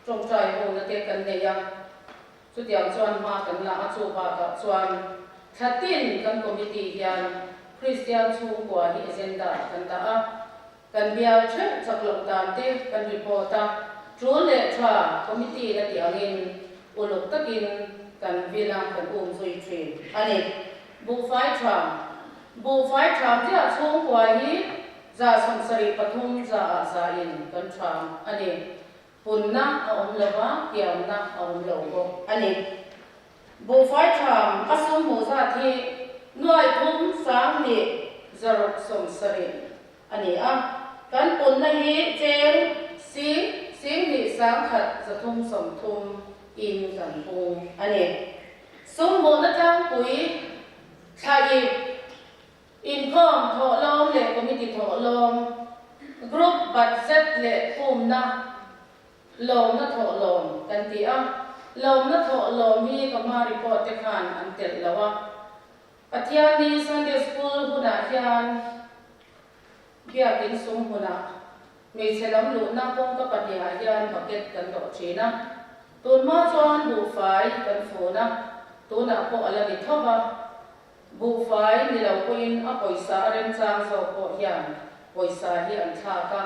trong trái hồ là cái cần này à, số tiền chuan mà cần là số ba cả chuan, khát tin cần committee hiền Christian chung của hi agenda cần ta cần biao chết chắc lộng đàn thế cần report ta, chúa lệ tra committee là tiếng in, uluk tất in cần vi làm cần duy trì, anh ấy bu phái tra thế chung của hi za samsari pathum za in cần tra, anh ấy punna om lawa tiam na om logo ani bộ phái tham các sum mô ra thì nuôi thum sáng nị zarok som sari ani a kan pon na hi chen sing nị sáng khat za thum som thum in kan pung ani sum mô na tang pui thai income tho lom le committee tho lom group budget le phum na lom na tho lom kan ti a lom na tho lom hi ka ma report te khan an tel lawa pathian ni Sunday school huna hian bia kin sum huna me chelam lu na pong ka patia hian bucket kan do thina tun ma chuan bu fai kan phona tuna po ala ni thoba bu fai ni lo kuin a poisa rem chang so po hian poisa hi an tha ka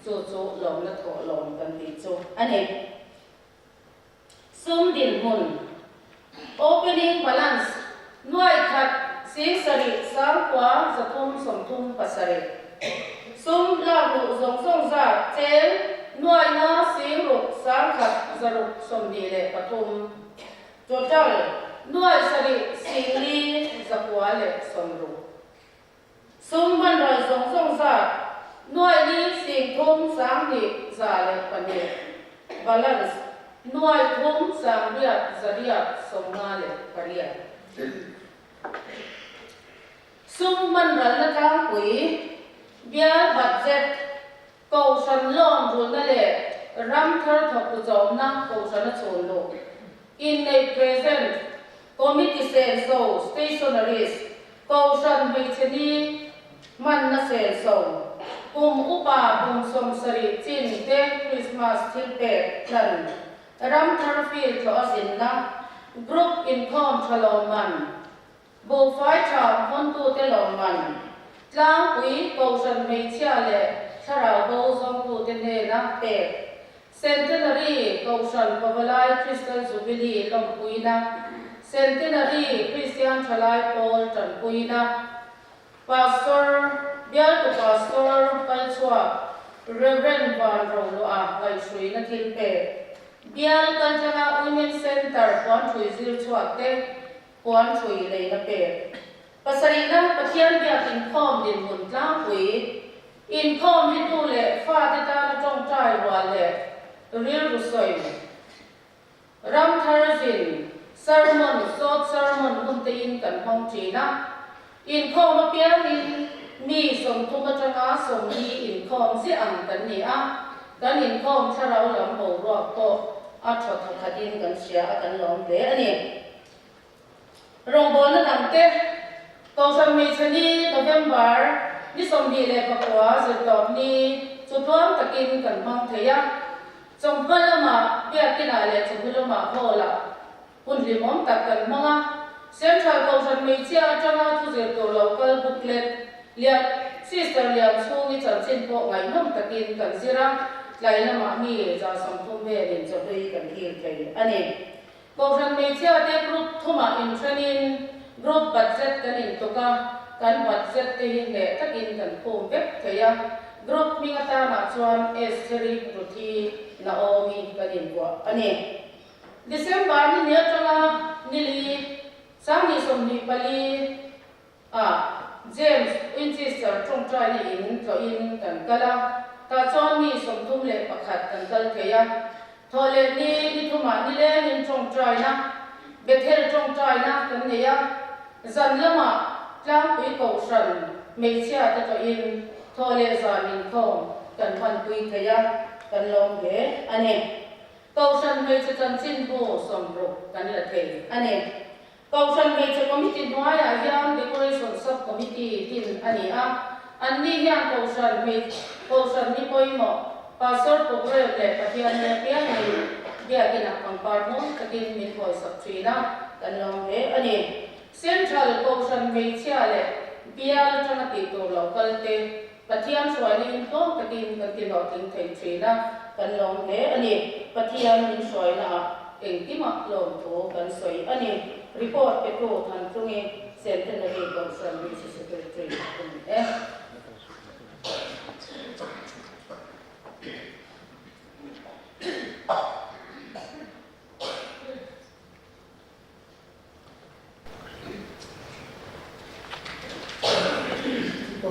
chu lom na tho lom kan ti chu ani sum din hun opening balance nuai khat sing sari sang kwa zathum som thum pasare sum la lu zong song za chen nuai na sing ru sang khat zaru som ni le pathum total nuai sari sing li zakwa le som ru sum ban ra zong song za nuai li sing thum sang ni za le pani balance nuai thum sang riat zariat som nga le paria sum man ran na tang pui bia budget ko san lom ru na le ram thar thok ku jom na ko san na chon lo in a present committee sen so stationaries ko san mai cheni man na sen so kum upa bum som sari chin te Christmas thil pe tlan ram thar fil tho asin na group income thalom man bộ phái trạm hôn tu tế lòng mạnh lang quý cầu sân mấy chia lệ sa rào bầu dòng tu tế nê nắp bè centenary cầu sân Pavalai Christian Jubilee lòng quý na centenary Christian Chalai Paul trần quý na pastor bial tu pastor kal chua Reverend Van Rong Loa vai sui na thil bè bial kal changa women center quan chui zil chua te quan chui lei na pe pasarina pathian bia income din mun tlang pui income hi tu le fa te ta na tong trai wa le real rusoi ram tharazin sermon short sermon mun te in kan hong chi na income ma pia in mi som tu ma changa som ni income si ang kan ni a kan income tharau lam ho ro ko a thot thadin kan sia kan lom le ani rong bon na dang te ko sam mi chani November ni som ni le pakwa ze top ni chu tuam takin kan mang theya chom palama bia kina le chom palama hola hun limom tak kan manga central ko sam mi chia changa thu ze to local booklet liat sister liam chu ni chan chin po ngai nom takin kan zira lai na ma mi za som thum be rin cho dei kan hil thei ani ko ran me chia te group thuma in training group budget kan in toka kan budget te hin le takin kan phom vek theya group mi ngata ma chuan Esteri Ruthi Naomi kan in wa ani December ni ne tanga nili sang ni som ni pali James Winchester trong trai ni in to in kan kala ta chuan mi som thum le pakhat kan kal theya thole ni thuma ni le in trong trai na Bethel trong trai na kan neya zan lama tlang pui ko san me chia ta to in thole zan in khom kan phan pui theya kan long ge ane ko san me che chan chin bo som ro kan la the ane ko san me che committee noi a hian decoration sub committee tin ani a an ni hian ko san ni poimo pastor program le pathian ne pia ni bia kina pang par mo takin min hoi sak trina kan long le ani central corporation me chia le bia chana ti to local te pathian swai ni to takin kan ti lo ting thei trina kan long le ani pathian min swai na eng ki ma lom tho kan soi ani report pe ko than tungi centenary corporation which is secretary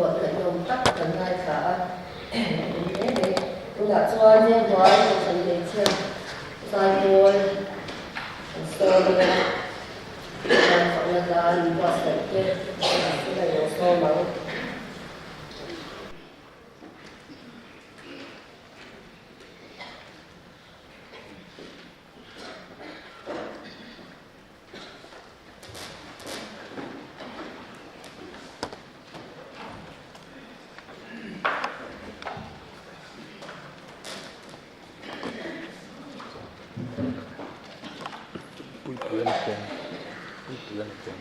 tuột lại nồng tắc cần hai cả thế tôi đã cho riêng gói một phần để chiên dài đôi sơ lên làm phẳng là ra đi qua sạch kia cái này nó sơ mắng Ui, พื่อนเก่ง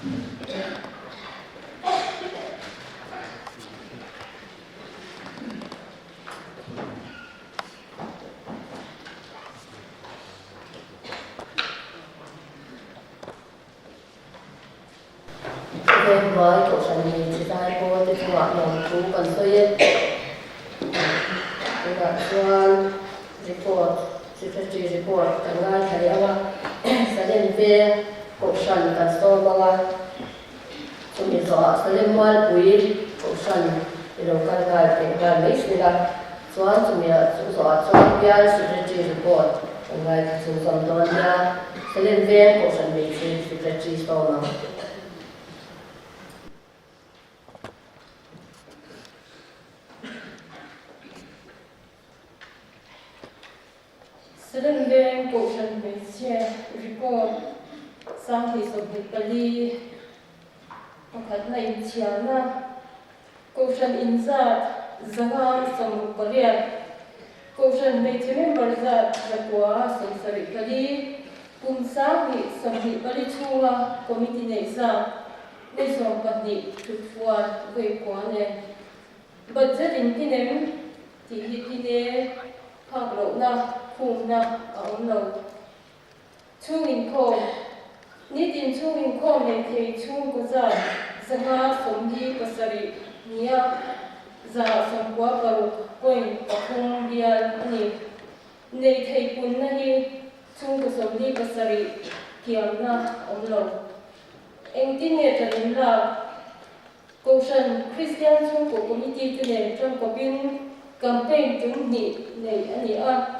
Về với cổ sản mình chỉ tại cô thì chúng bạn lòng chú cần tôi yên chúng bạn xuân report secretary report cần ngay thấy ama sẽ đến về cổ sản cần tôi mà chúng mình rõ sẽ lên ngoài quý cổ sản thì đâu cần ngay phải ngay mấy sự là xuân chúng mình chúng rõ xuân bia secretary report cần ngay chúng dòng đó nha sẽ lên về cổ sản mình secretary tôi mà Selen veng ko shan me che report sang hi so hi pali pakhat na in chiana ko shan inzat zanga som pariat ko shan me che member zat rakwa som sari pali kum sang hi som hi pali chunga committee nei za nei som patni thufwan voi kwa ne budget in kinem ti hi tine phak lo na khung na ông lâu chung in khom nít in chung in khom này thì chung có ra zanga som di pasari nia za som qua paru coin khung dia ani nei thei pun na hi chung có som di pasari kiam na ông lâu em tin nghe chân là câu chuyện Christian chung của committee tu này trong có biên campaign chúng nhị này ani a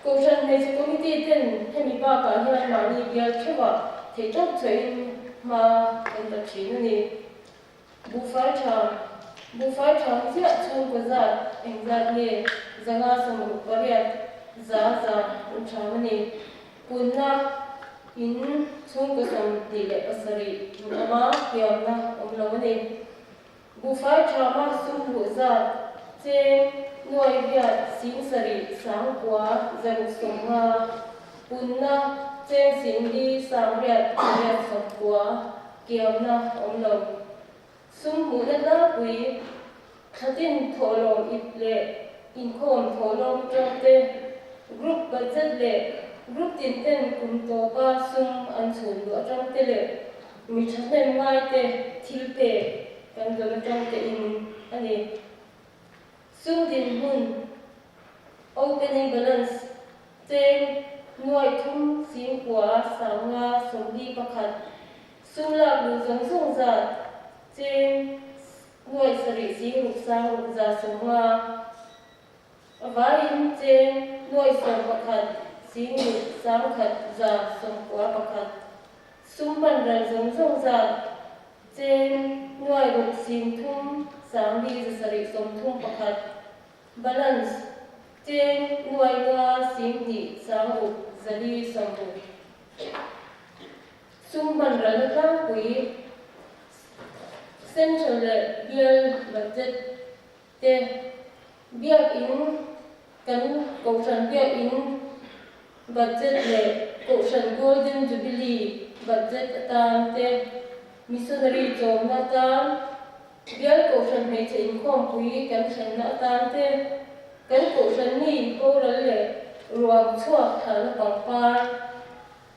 câu chuyện này sẽ committee tên hay mi ba cả hiện mà ni bia chua thì trong chuyện mà em tập chiến này bu phải chọn chuyện chung của gia em gia này gia nga xong một bariat giá un chọn này punna in chung của xong tỷ lệ pasari mà kiam na ông lâu này bu phải chọn mà sung của gia trên nuôi việt sinh sari sáng quá dân sống punna trên sinh đi sáng việt sống quá kiam na ông lâu sung mu na la quý khatin tholom ít lệ in khom tholom trong te group budget lệ group tin ten kum to pa sung an chun lo trong te lệ mi chaten ngai te thil pe kan do trong te in ani sung din hun opening balance ten nuôi thum sin kwa sanga somdi pakhat sung la lu zong sung za trên nuôi sari si rục sang rục za suma vain trên nuôi som pakhat si rục sang khat za som kwa pakhat sumban ral zong zong za trên nuôi rục sin thum sang di sari som thum pakhat balance trên nuôi nga sin di sang rục zali som rục sumban ral tang quý central bial budget te biak in kan câu chuyện biak in budget le câu chuyện golden jubilee budget tan te missionary job na tan bial câu chuyện me che in khom pui kan chen na tan te kan câu chuyện ni ko ra le ruam chua thal pang par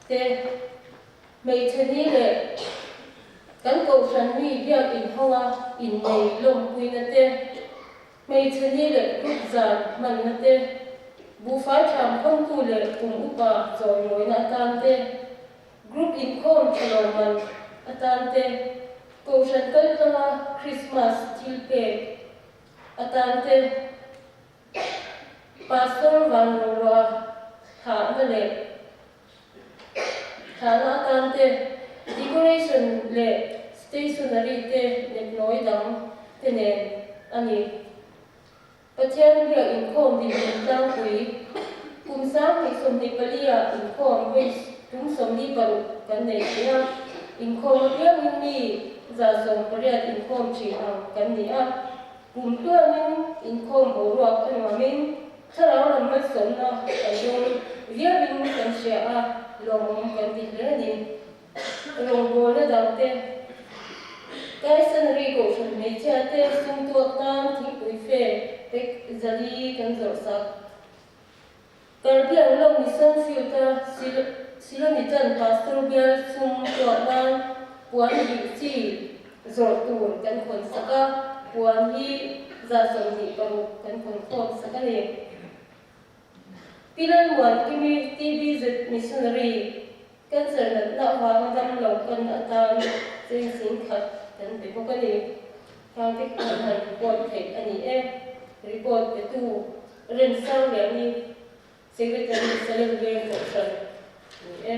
te me che ni le kan câu chuyện ni biak in hoa in nei lom pui na te mấy thứ này là group giàn mình na te bu phải tham không tu le cùng upa rồi ngồi na tan te group income cho mình atan te câu chuyện cái là Christmas til pe atan te pastor van roa thả na le thả na atan te decoration le stationery te net noi dang te ne ani pathian bia income di tang pui kum sang ni som ni palia income we tum som ni paru kan nei sia income bia ni za som paria income chi ang kan ni a kum tu min income bo ro kan ma min thara ram ma som na ayong bia min kan sia a lom kan ti le ni rong bol na dang te kai san ri ko shan me cha te sung tuak tam thi pui fe tek zali kan zor sak karbiang long ni san fiu ta silo ni chan pastor bial sung tuak nan puan hi chi zor tur kan khon saka puan hi za som ni paru kan khon saka le pilan wan kimi tv z missionary kan ser na wa dam lo kan atan sing sing khat kan be ko ni ka ke kan han report thek ani e report pe tu ren sau le ni secretary celebrate ko san ni e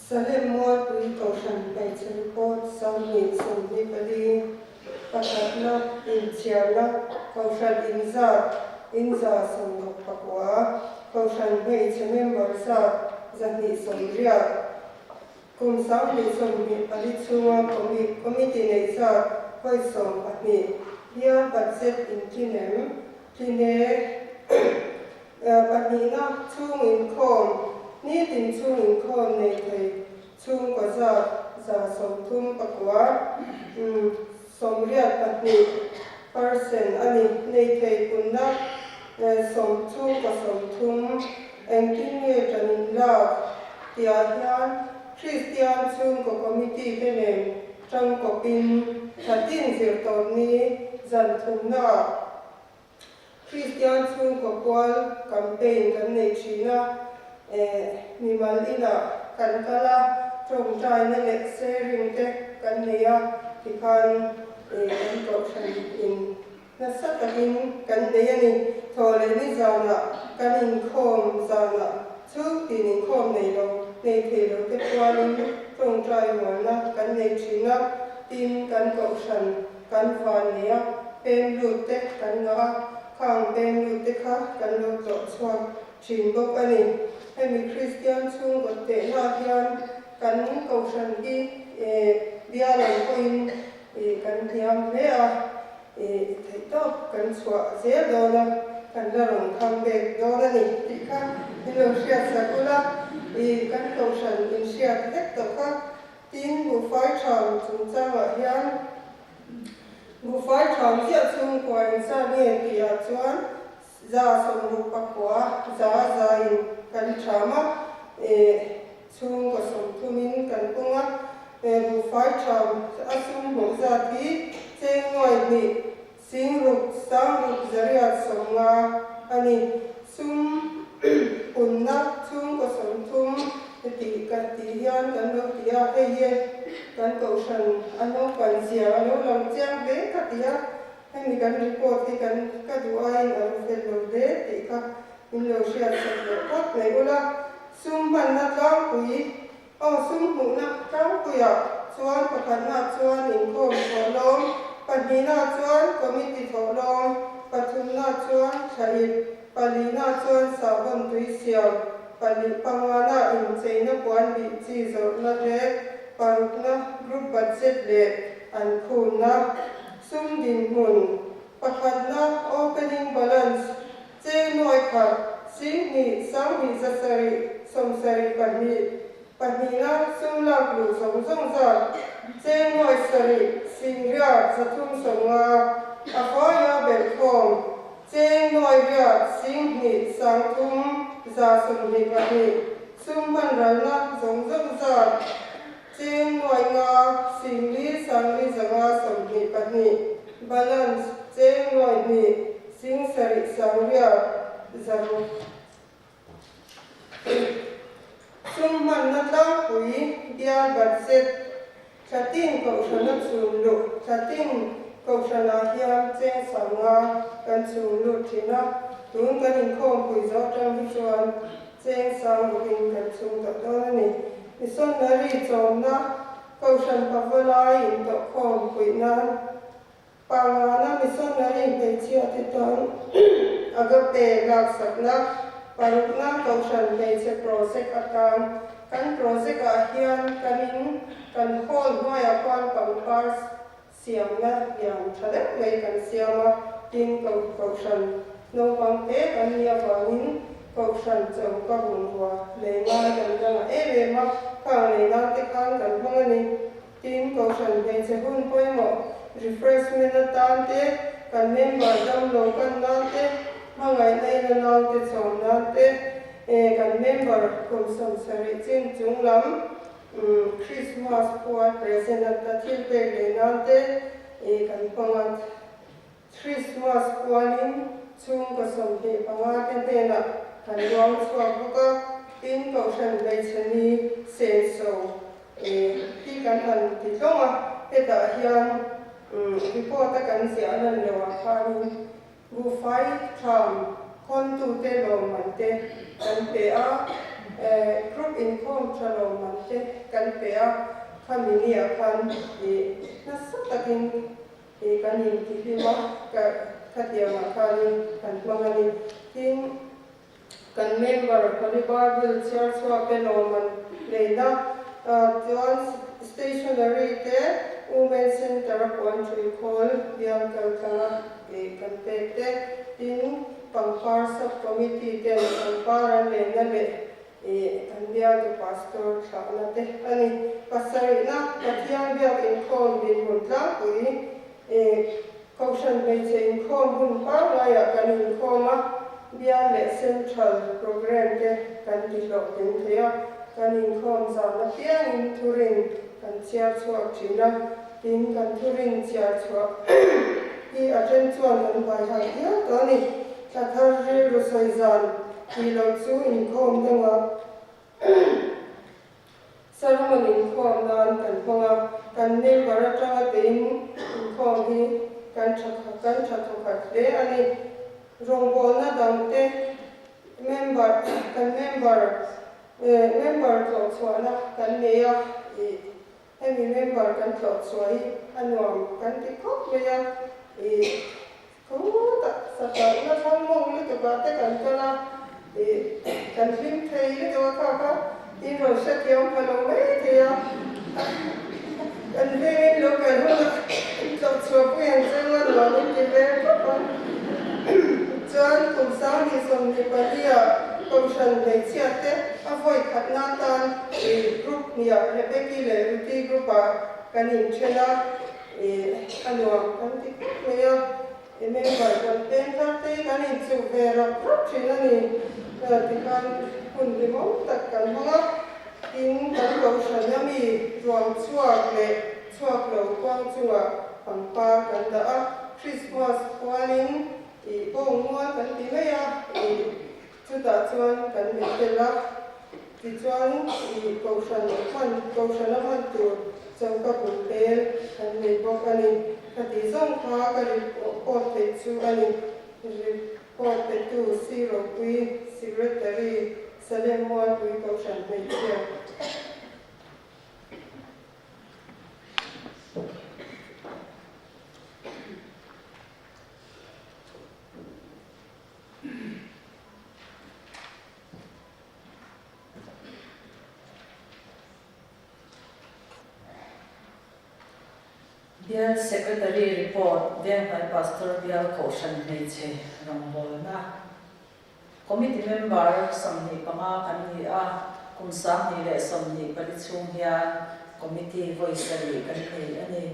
Salim Moore Pui Kaushan Page Report Sami Sumbi Pali Pakatna Inchiala Kaushan Inza Sumgok Pakwa Kaushan Page Member Sa Zahni Sumriya Kum Sami Sumbi Pali Tsuma Committee Neza Hoi Sum Pati Dia Budget in Kinem Tine Pati Na Tsung in Kom ni tin chung in khom nei thei chung ko za som thum pakwa som riat pati person ani nei thei punna som chung ko som thum engkin nge tanin la tia hian Christian chung ko committee penen tang ko pin thatin zir ton ni zan thum na Christian chung ko kwal campaign kan nei thina Nimal ina kan kala trong trai na le sharing te kan neya tikan kan kausan in nasatakin kan neya ni thole ni zana kan in khom zana chu tin in khom nei lo nei thelo te kwanin trong trai wana kan nei thina tin kan kausan kan van neya pen lut te kan nga khang pen lut te kha kan lo to chuan thin bok ani Hemi Christian chung got te na hian kan kausan ki bialan koin kan thiam le a thei top kan chwa zel dona kan larong kham bek dona ni ti kha hilo sia sakula kan kausan in sia tek to kha tin bu fai chang chung changa hian bu fai chang sia chung koin sa ne ti a chuan za som ru pakwa za in kan chama chung ko som thumin kan punga bu fai cham asum ho za ti cheng ngoi ni sing ruk sang ruk zariat somnga ani sum punna chung ko som thum ti kan ti hian kan lo tia he kan ko san ano kan sia ano lam chang be ka tia hemi kan report ti kan ka duai alo fel lo de ti ka in lo sia sa ko nei ula sum ban na tlang pui sum mu na tlang pui ya chuan pakhat na chuan in khom tholom pani na chuan committee tholom pathum na chuan thait pali na chuan sabon tui siam pali pangana in cheina puan bi chi zor na re paruk na group budget le an khun na sum din mun pakhat na opening balance che noi khat sing ni sang ni zasari somsari pani na sum la lu som song za che noi sari sing ria sathum songa a khoya bel khom che noi ria sing ni sang thum za som ni pani sum ban ral na zong zong za che noi nga sing li sang li zanga som ni pani balance che noi ni sing sari sang ria zaru summan na tlang pui bial budget chatin ko shana chulu chatin ko shana hiam che sanga kan chulu thina tun kan in khom pui zo tang hi chuan che sang ring kan chung ta don ni missionary chomna ko shan pavalai in to khom pui nan pangana missionary pe chia ti ton agape lak sakna parukna kausan page project akan kan project ahian kanin kan hall noya kwan pangpar siamna yang thadek mai kan siama tin kausan no pangte kan nia wangin kausan chau ka bunwa lenga kan janga ere ma ka leina te kan kan mangani tin kausan page hun poimo refreshment atante kan member dam lo kan nante mangai nei na nante chom nante kan member kausan sari chin chunglam Christmas puan present at thil pe le nante kan pangat Christmas puanin chung ka som he panga ten tena kan rawng chwa buka tin kausan bei chani se so ti kan han ti longa heta hian report kan si anan lewa khani bu fai tham kon tu te lo mante kan pe a group income chalo mante kan pe a family akan na satakin kanin ti hima ka khatia ma khani kan mangani tin kan member kali bible church wa pe lo man leina John stationery te women center country call biang kalkana kan pe te tin pangpar sub committee te pangparan leina le kan biang to pastor thana te ani pasari na pathian biang income din mutla pui kausan beche income hun pa laya kan income biang le central program te kan dilo tin thea kan income za na piang in turin kan chia chua thina tin kan turin chia chua i aten chuan kan bai ha ya to ni ta thar re ro soi zan ki lo chu income danga sarman income nan kan ponga kan ne bara tanga tin income hi kan thakha le ani rongbol na dangte member to chwana kan neya hemi member kan to chwai anwam kan ti khop leya ko ta sa na thang mong le to ba te kan kala kan lim thei le to ka tin ro se tiom ka lo me te ya kan le lo ka ho to chwa pu yan chen wa lo ni ti le ko chuan kum sang ni som ni palia kausan le chiate avoi khatna tan group nia rebeki le ruti group a kanin chena anwa kan ti meya member kan ten tharte kanin chu vera thina ni ti kan kun di mo tak kan hanga tin kan kausan yami ruam chuak lo kwang chunga pangpa kan da a Christmas puanin bông mua kan ti meya chuta chuan kan mi tela ti chuan kausan a man tur chau ka pun tel kan mi bok ani khati zong kha ka report te chu ani report te tu zero pui secretary Salemon pui kausan me chia Bial secretary report biang hai pastor bial kausan meche rongbol na committee member samni panga kan ni a kumsang ni le samni palichung hian committee voice ali kan ni ani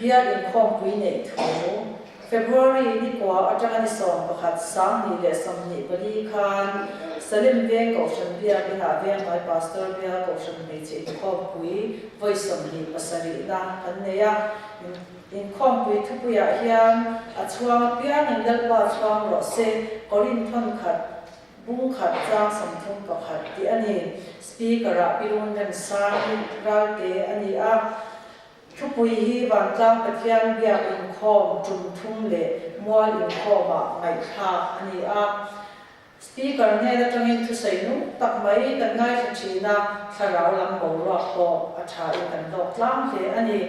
bial in khom pui nei tho February ni kwa atang ni som pakhat sang ni le samni pali khan Salim Veng kausan biya bina Veng hai pastor biya kausan meche khom pui voice samni pasari na kan neya in khom pui thupuya hian achwa pian in dalpa chwang ro se korin thon khat bung khat chang samthum pakhat ti ani speaker a pirun ran sang ral te ani a thupui hi wan tlang pathian biya in khom tum thum le mual in khoma ngai tha ani a speaker ne da tangin thu sai nu tak mai kan ngai thachina tharau lam bo ro ko atha in kan dok tlang le ani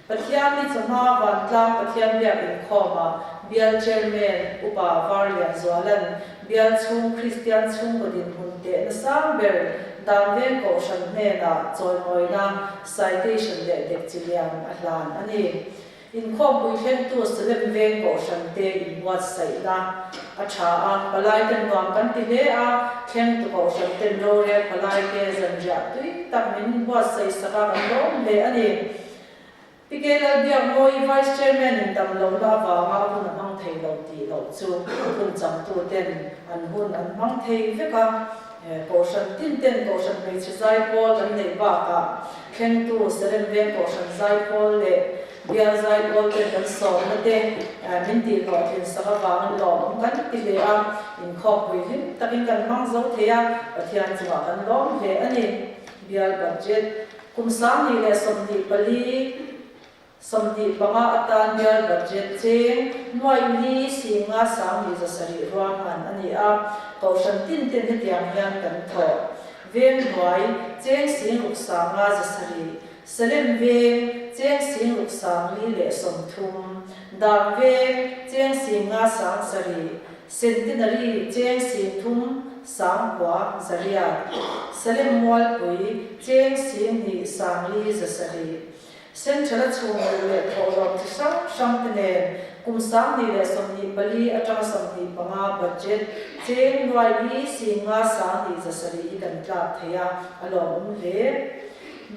Pathian ni chama van tlang pathian biak in khoma bial chairman upa varian zwalan bial chung Christian chung godin hunte na sang ber damven ko shan ne na choi moi na citation de dek chilian atlan ani in khom pui thleng tu selem ven ko shan te in wat sai na acha a palai ten ngam kan ti le a thleng tu ko shan ten ro re palai ke zan ja tui tak min wat sai saka kan rom le ani Pikela biak moi vice chairman in tam lo la wa ma hun an mang thei lo ti lo chu hun cham tu ten an hun an mang thei veka ko shan tin ten ko shan me chai pol an nei ba ka khen tu seren ve ko shan zai pol le bia zai pol te kan so na te min ti lo tin sa wa an lo ang kan ti le a in khop wi hin takin kan mang zo thea pathian chuwa kan lom le ani bial budget kum sam ni le som ni pali samdi banga atan bial budget cheng noi ni singa sam ni za sari ruangan ani a kaushan tin tin hetiang hian kan tho ven noi cheng sing ruk sanga za sari selem ven cheng sing ruk sang li le som thum dam ven cheng singa sang sari centenary cheng sing thum sang kwa zaria selem mol pui cheng sing ni sang li za sari Central chung le thorom ti sam tene kum sam ni le som ni pali atang sam ni panga budget cheng roi bi singa sa ni za sari kan tla theya alom le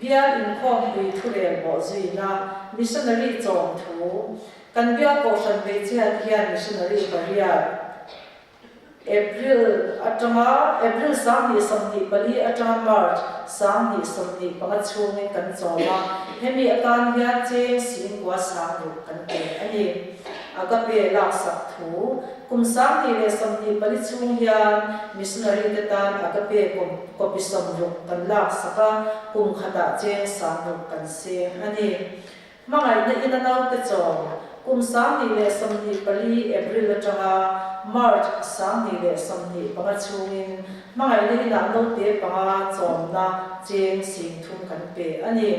bial in khom pui thu le bo zui na missionary chong thu kan bia ko san be che hian missionary paria April sam ni som ni pali atang March sam ni som ni panga chung ni kan choma hemi atan hian cheng sing kwa sang ru kan te ani agape lak sak thu kum sam ni le som ni pali chung hian missionary te tan agape ko pi som ru kan lak saka kum khata cheng sang ru kan se ani mangai na ina naw te chong kum sam ni le som ni pali April atanga March sam ni le som ni panga chungin mangai na ina naw te panga chom na cheng sing thum kan pe ani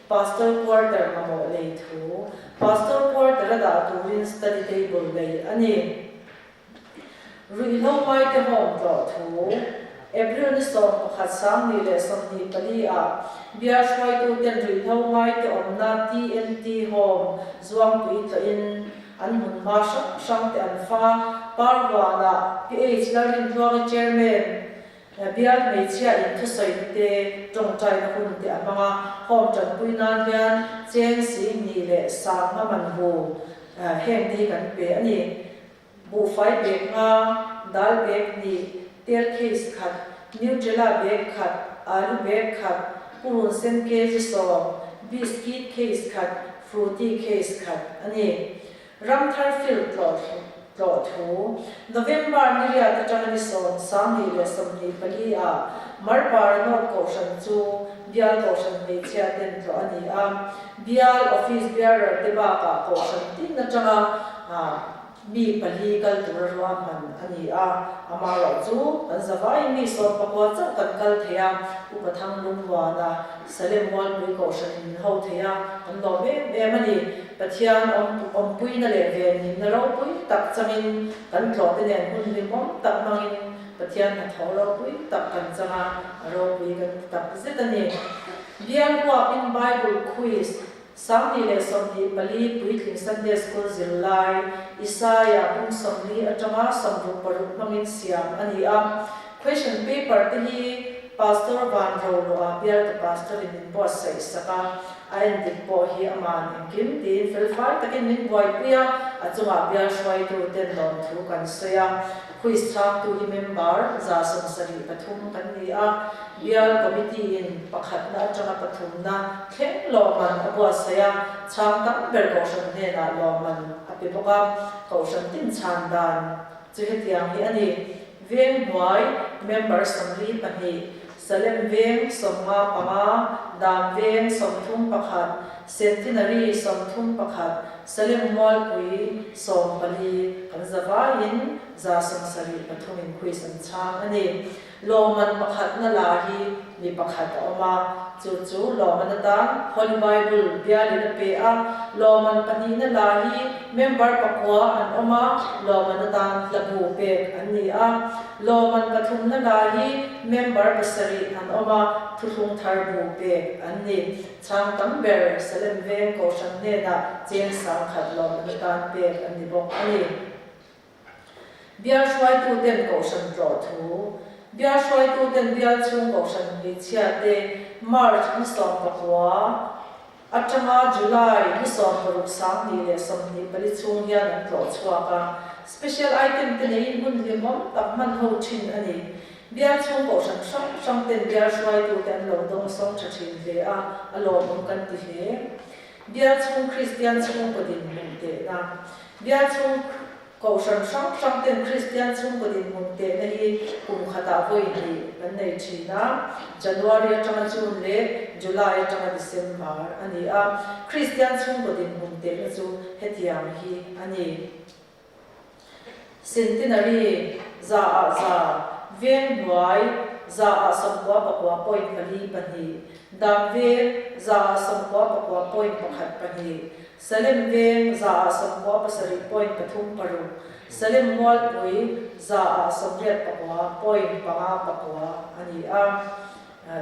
Pastor quarter mamo lei thu Pastor quarter da turin study table lei ani rui no mai te hom to thu April ni som pakhat sam ni le som ni pali a bia shwai tu ten rui no mai te omna TNT home zuang pui to in an mun ma shang te an fa parwana PH larin tuang chairman bial mei chia in thu sai te tong chai na hun te amanga hom chan pui na hian cheng sing ni le sa ma man hu hem ni kan pe ani bu fai bek nga dal bek ni tel case khat nutella bek khat alu bek khat purun sen case so biscuit case khat fruity case khat ani ram thar fil plot thu November ni ya ta changani son sam ni le som ni pali a marpar not ko shan chu bial ko shan me chia ten to ani a bial office bearer te ba ka ko shan tin na changa mi pali kal tur ruam man ani a amaro chu an zawai mi so pakwa cha kan kal thea upatham lungwa na salem wal mi ko shan in ho thea an lo be mani pathian om pui na le ve ni na ro pui tak changin kan tlo te nen hun ni mom tak mangin pathian na tholo pui tak kan changa ro pui kan tak zetani bial wa in bible quiz sam ni le som ni pali pui thing Sunday school zilai isaya kum som ni atanga som ru paru mangin siam ani a question paper te hi pastor van ro bial the pastor in boss sai saka ain dik po hi aman kim tin fel far takin min boy pia achunga bial shwai tu ten lon thu kan soya quiz thak tu hi member za som sari pathum kan ni a bial committee in pakhat na achanga pathum na thleng lo man abwa saya chang tak ber ko shan ne na lo man api boka ko shan tin chan dan chu hetiang hi ani veng boy members assembly pani Salem veng somma pama dam veng som thum pakhat centenary som thum pakhat Salem mall pui som pali kan zavain za samsari pathumin quiz an chang ani loman pakhat na lahi mi pakhat oma chu loman atan Holy Bible bialin pe a loman pani na lahi member pakwa an oma loman atan labu pe ani a loman pathum na lahi member pasari an oma thuthung tharbu pe ani chang tamber salem ve ko shan ne na chen sang khat loman atan pe ani bok ani biar shwai tu den ko shan ro thu biar shwai tu den biar chung ko shan ni chia te March ni som pakwa atanga July ni som paruk sang ni le som ni pali chung ya nan ro chwa ka special item te nei mun le mom tak man ho chin ani biar chung ko shan sang ten biar shwai tu den lo dong song cha chin ve a alo mong kan ti he biar chung Christian chung ko din mun te na biar chung ko shan sang ten Christian chung ko din mun te na hi kum khata voi ni kan nei china January atanga June le July atanga December ani a Christian chung ko din mun te na chu hetiam hi ani centenary za ven boy za samwa pakwa point pali pani damve za samwa pakwa point pakhat pani salem ve za samwa pasari point pathum paru salem mol pui za samriat pakwa point panga pakwa ani a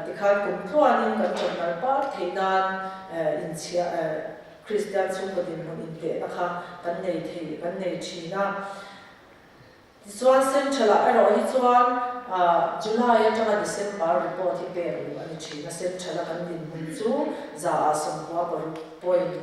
tikhan kum thuanin kan chonal pa theinan inchia Christian chung ko din mun inte akha kan nei thei kan nei china chuan central a ro hi chuan July atanga December report hi pe ru ani china central kan din mun chu za samwa paru point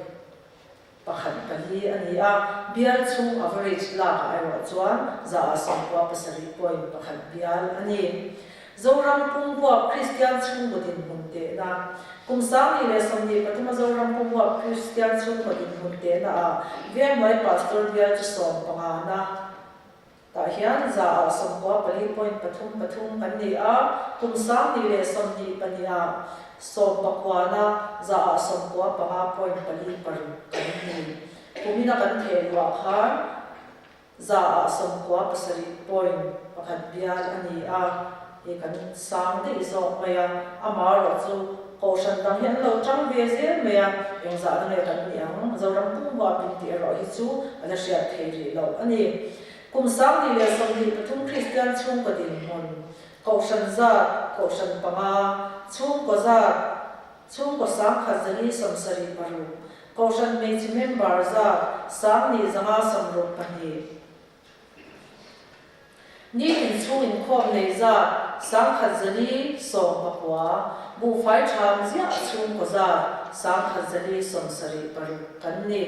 pakhat pali ani a bial chung average la ka ro chuan za samwa pasari point pakhat bial ani zoram pungwa Christian chung bodin munte na kumsang ni le somni patuma zoram pungwa Christian chung bodin munte na ve mai pastor bial chu som panga na ta hian za samwa pali point pathum kan ni a kumsang ni le somni pania som pakwana za samwa panga point pali paru kan ni kumina kan thelwa khan za samwa pasari point pakhat bial ani a e kan sang de iso maya amaro chu ko shan dang hian lo chang ve se maya yong za na kan ni ang zoram pungwa pin ti ro hi chu ala shia thei lo ani kum sang ni le som ni pathum Christian chung ko din mon ko shan za ko shan panga chung ko za chung ko sang kha zali som sari paru ko shan me chi member za sang ni zanga som ro pani ni in chung in khom nei za sang kha zali som pakwa bu fai cham zia chung ko za sang kha zali som sari paru kan ni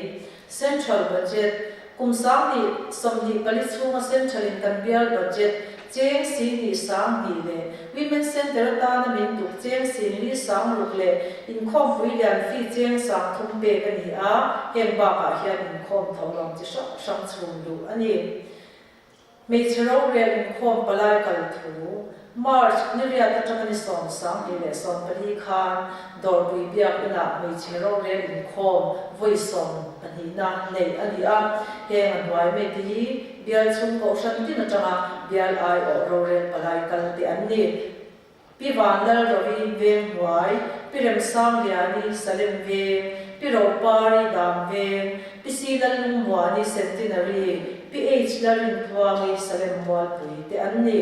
central budget kum sang ni som ni pali chunga central in kan bial budget cheng si ni sang ni le women center ta na min tu cheng si ni sang ruk le in khom william fi cheng sang thum pe ka ni a hem ba ka hian in khom tholong chi sang chung lu ani me chero re in khom palai kal thu March ni ria ta chang ni som sang ni le som pali khan dor bui biak na me chero re in khom voi som ani na nei ani a he an wai me ti bial chung ko shan ti na changa bial ai o ro re palai kal ti an ni pi van dal ro vi veng wai pi rem sang lia ni salem ve pi ro pari dam ve pi si dal lum wa ni centenary pi h dal in thwa mi salem wal pui ti an ni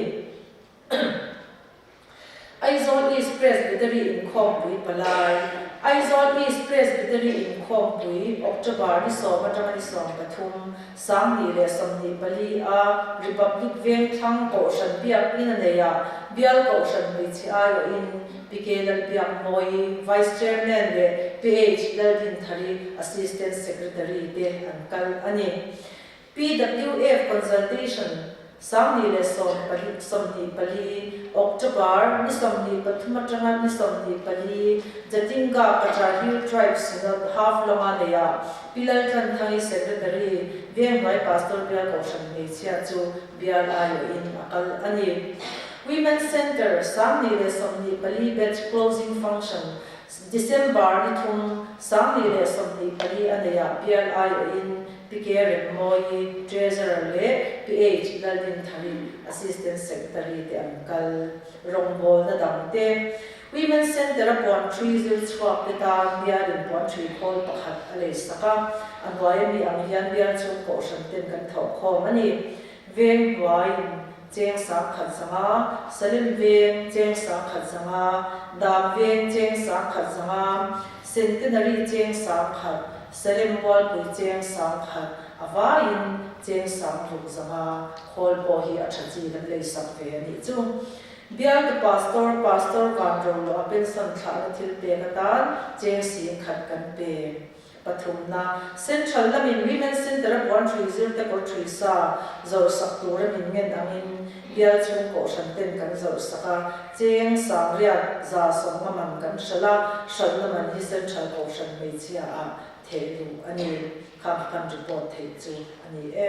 Aizol East Presbytery in Khomui palai Aizol East Presbytery in Khomui October ni som atanga ni som pathum sang ni le som ni pali a Republic Veng thang ko shan biak in aneya bial ko shan mi chi ayo in PK dal biak moi Vice Chairman le PH dal din thari Assistant Secretary de ankal ani PWF consultation sang ni le som ni pali October ni som ni pathuma tanga ni som ni pali Jatinga Kachahiu tribes in half longa neya pilal kan thangi secretary veng mai pastor bial ko shan ni chia chu bial ayo in akal ani women center sang ni le som ni pali batch closing function December ni thum sang ni le som ni pali aneya bial ayo in PK Moi Treasurer le PH Lalin Thari Assistant Secretary te Uncle Rongbol na damte Women's Center upon 302 peta biar in pon 3 call pakhat ale saka anwai mi ang hian biar chung ko shanten kan thau khom ani veng wai cheng sang khat sanga salim veng cheng sang khat sanga dam veng cheng sang khat sanga centenary cheng sang khat salim wal pui cheng sang khat avain cheng sang thuk sanga khol po hi a thachi lan lei sak ve ani chu biar ke pastor control lo apen san thla thil pe katan cheng si khat kan pe pathumna central lamin women center 130 te ko thisa zor sak tur min ngen angin bial chung ko shanten kan zor saka cheng sang riat za som man kan shala shalna man hi central ko shan me chia a thelu ani kham kan report thei chu ani e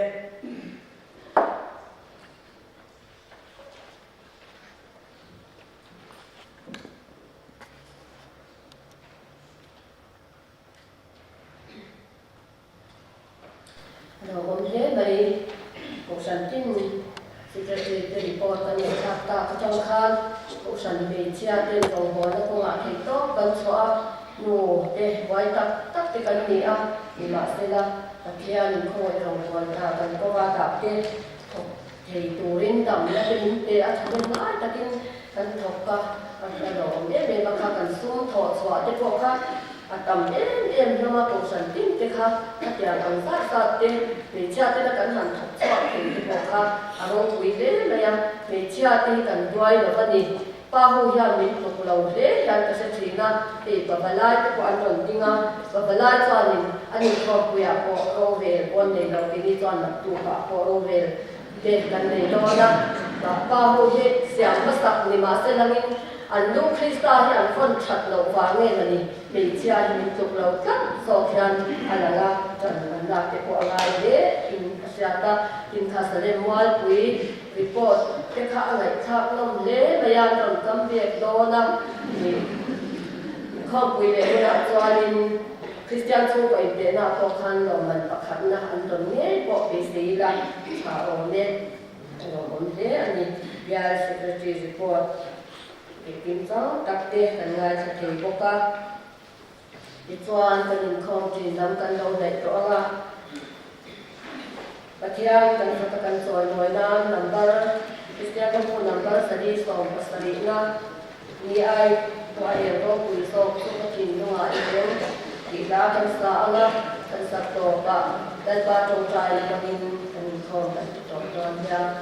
hôm thế này cuộc sống tin thì cái report cái này khác ta cái trong khan cuộc sống về chia tên đồng hồ nó cũng là thì tốt cần xóa nụ để quay tắt cái cái này à thì mà sẽ là kia mình không phải đồng hồ ta cần có va đạp cái thì tụ lên tầm là bên để ăn thằng nó ai ta cái cần thọc cái đồ để mà cần xuống thọ xóa cái bộ khác tầm em nhưng mà cuộc sống tin cái khác các nhà cần sát tên để chia tên là cần hẳn thọ xóa thì cái bộ khác ông quý đến là em để chia tên cần đuôi là cái gì bao nhiêu nhà mình thuộc lâu thế nhà cái sẽ chỉ là để bà lai cái quan trọng tiếng bà lai cho mình anh không quý à có về quan này đầu tiên cho là tụ bà có về để cần để đó là bao nhiêu hết xem mất sạch thì mà sẽ là mình anh lúc Krista thì anh phân chặt lâu vàng nghe là mình chia mình thuộc lâu cắt sau khi anh là trần anh là cái quả gai đấy in sẽ ta in khá sẽ lên mua quý report cái khác này khác lắm lẽ bây giờ trong công việc đó là mình không quý về là cho anh Christian chung với để nào khó khăn rồi mình bắt khăn là anh tuần nhé bộ bị gì là ổn định rồi ổn thế anh bây giờ secretary report kim giáo đặc biệt là ngày sẽ thấy bốc ca đi chuan cái nhìn không chỉ nằm cần lâu để đó là và thiang cần phải cần soi nói na number cái thiang cái phone number sẽ đi xong và sẽ đi na ni ai có ai đó quý số số cái tin nó ai đó thì đã cần sao là cần sắp tổ ba trong trai là mình không cần trong trai